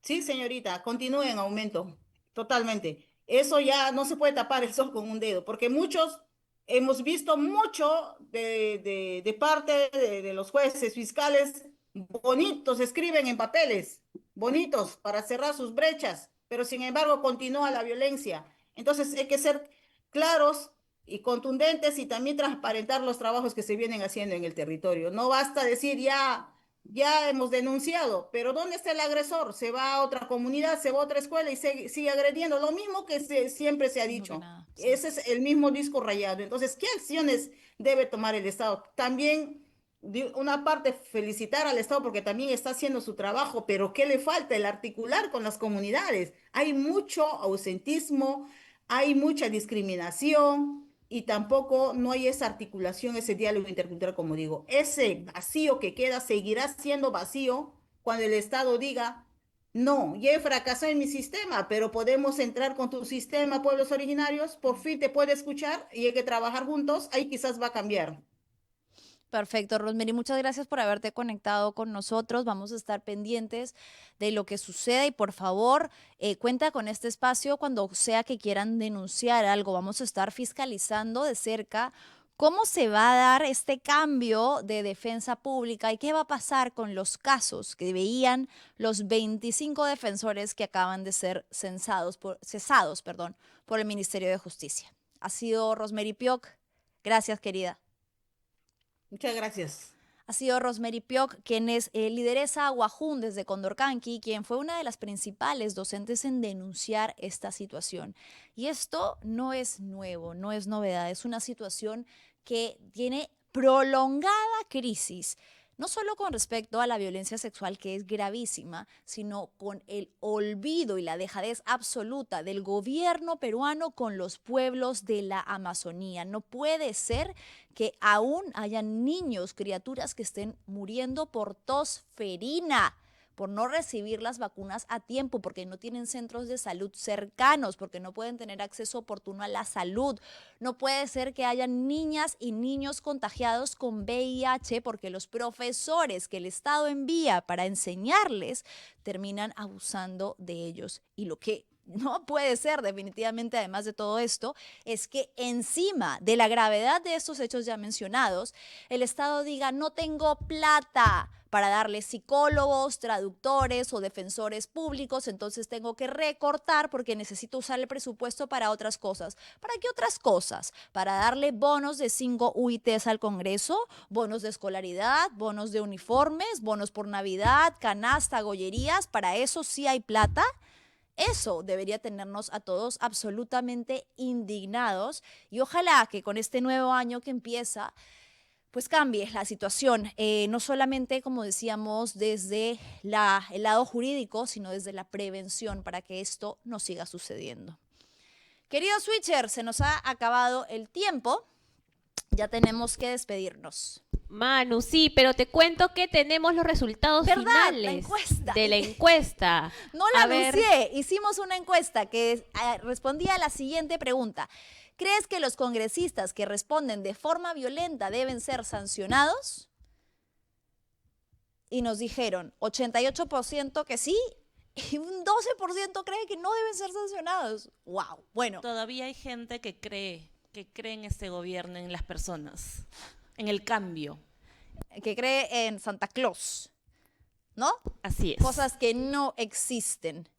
Sí, señorita, continúe en aumento, totalmente. Eso ya no se puede tapar el sol con un dedo, porque muchos hemos visto mucho de parte de los jueces fiscales, bonitos, escriben en papeles, bonitos para cerrar sus brechas, pero sin embargo continúa la violencia. Entonces hay que ser claros y contundentes y también transparentar los trabajos que se vienen haciendo en el territorio. No basta decir ya hemos denunciado, pero ¿dónde está el agresor? Se va a otra comunidad, se va a otra escuela y sigue agrediendo. Lo mismo que siempre se ha Mismo que dicho. nada, sí. Ese es el mismo disco rayado. Entonces, ¿qué acciones debe tomar el Estado? También, de una parte, felicitar al Estado porque también está haciendo su trabajo, pero ¿qué le falta? El articular con las comunidades. Hay mucho ausentismo, hay mucha discriminación y tampoco no hay esa articulación, ese diálogo intercultural, como digo. Ese vacío que queda seguirá siendo vacío cuando el Estado diga, no, ya he fracasado en mi sistema, pero podemos entrar con tu sistema, pueblos originarios, por fin te puede escuchar y hay que trabajar juntos, ahí quizás va a cambiar. Perfecto, Rosemary, muchas gracias por haberte conectado con nosotros. Vamos a estar pendientes de lo que suceda y por favor, cuenta con este espacio cuando sea que quieran denunciar algo. Vamos a estar fiscalizando de cerca cómo se va a dar este cambio de defensa pública y qué va a pasar con los casos que veían los 25 defensores que acaban de ser cesados, por el Ministerio de Justicia. Ha sido Rosemary Pioc. Gracias, querida. Muchas gracias. Ha sido Rosemary Pioc, quien es lideresa Guajún desde Condorcanqui, quien fue una de las principales docentes en denunciar esta situación. Y esto no es nuevo, no es novedad, es una situación que tiene prolongada crisis, no solo con respecto a la violencia sexual, que es gravísima, sino con el olvido y la dejadez absoluta del gobierno peruano con los pueblos de la Amazonía. No puede ser que aún hayan niños, criaturas que estén muriendo por tos ferina, por no recibir las vacunas a tiempo, porque no tienen centros de salud cercanos, porque no pueden tener acceso oportuno a la salud. No puede ser que hayan niñas y niños contagiados con VIH, porque los profesores que el Estado envía para enseñarles terminan abusando de ellos. Y lo que no puede ser definitivamente, además de todo esto, es que encima de la gravedad de estos hechos ya mencionados, el Estado diga, no tengo plata para darle psicólogos, traductores o defensores públicos, entonces tengo que recortar porque necesito usar el presupuesto para otras cosas. ¿Para qué otras cosas? Para darle bonos de 5 UITs al Congreso, bonos de escolaridad, bonos de uniformes, bonos por Navidad, canasta, gollerías, para eso sí hay plata. Eso debería tenernos a todos absolutamente indignados y ojalá que con este nuevo año que empieza, pues cambie la situación, no solamente, como decíamos, desde el lado jurídico, sino desde la prevención para que esto no siga sucediendo. Querido Switcher, se nos ha acabado el tiempo, ya tenemos que despedirnos. Manu, sí, pero te cuento que tenemos los resultados ¿Verdad? finales La encuesta. de la encuesta. No la A ver, anuncié, hicimos una encuesta que respondía a la siguiente pregunta. ¿Crees que los congresistas que responden de forma violenta deben ser sancionados? Y nos dijeron 88% que sí y un 12% cree que no deben ser sancionados. ¡Wow! Bueno, Todavía hay gente que cree en este gobierno, en las personas, en el cambio. que cree en Santa Claus, ¿no? Así es. Cosas que no existen.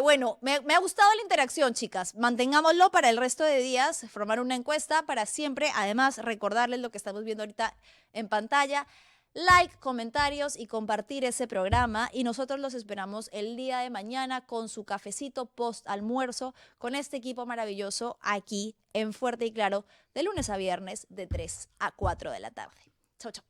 Bueno, me ha gustado la interacción, chicas. Mantengámoslo para el resto de días, formar una encuesta para siempre. Además, recordarles lo que estamos viendo ahorita en pantalla. Like, comentarios y compartir ese programa. Y nosotros los esperamos el día de mañana con su cafecito post almuerzo con este equipo maravilloso aquí en Fuerte y Claro de lunes a viernes de 3 a 4 de la tarde. Chau, chau.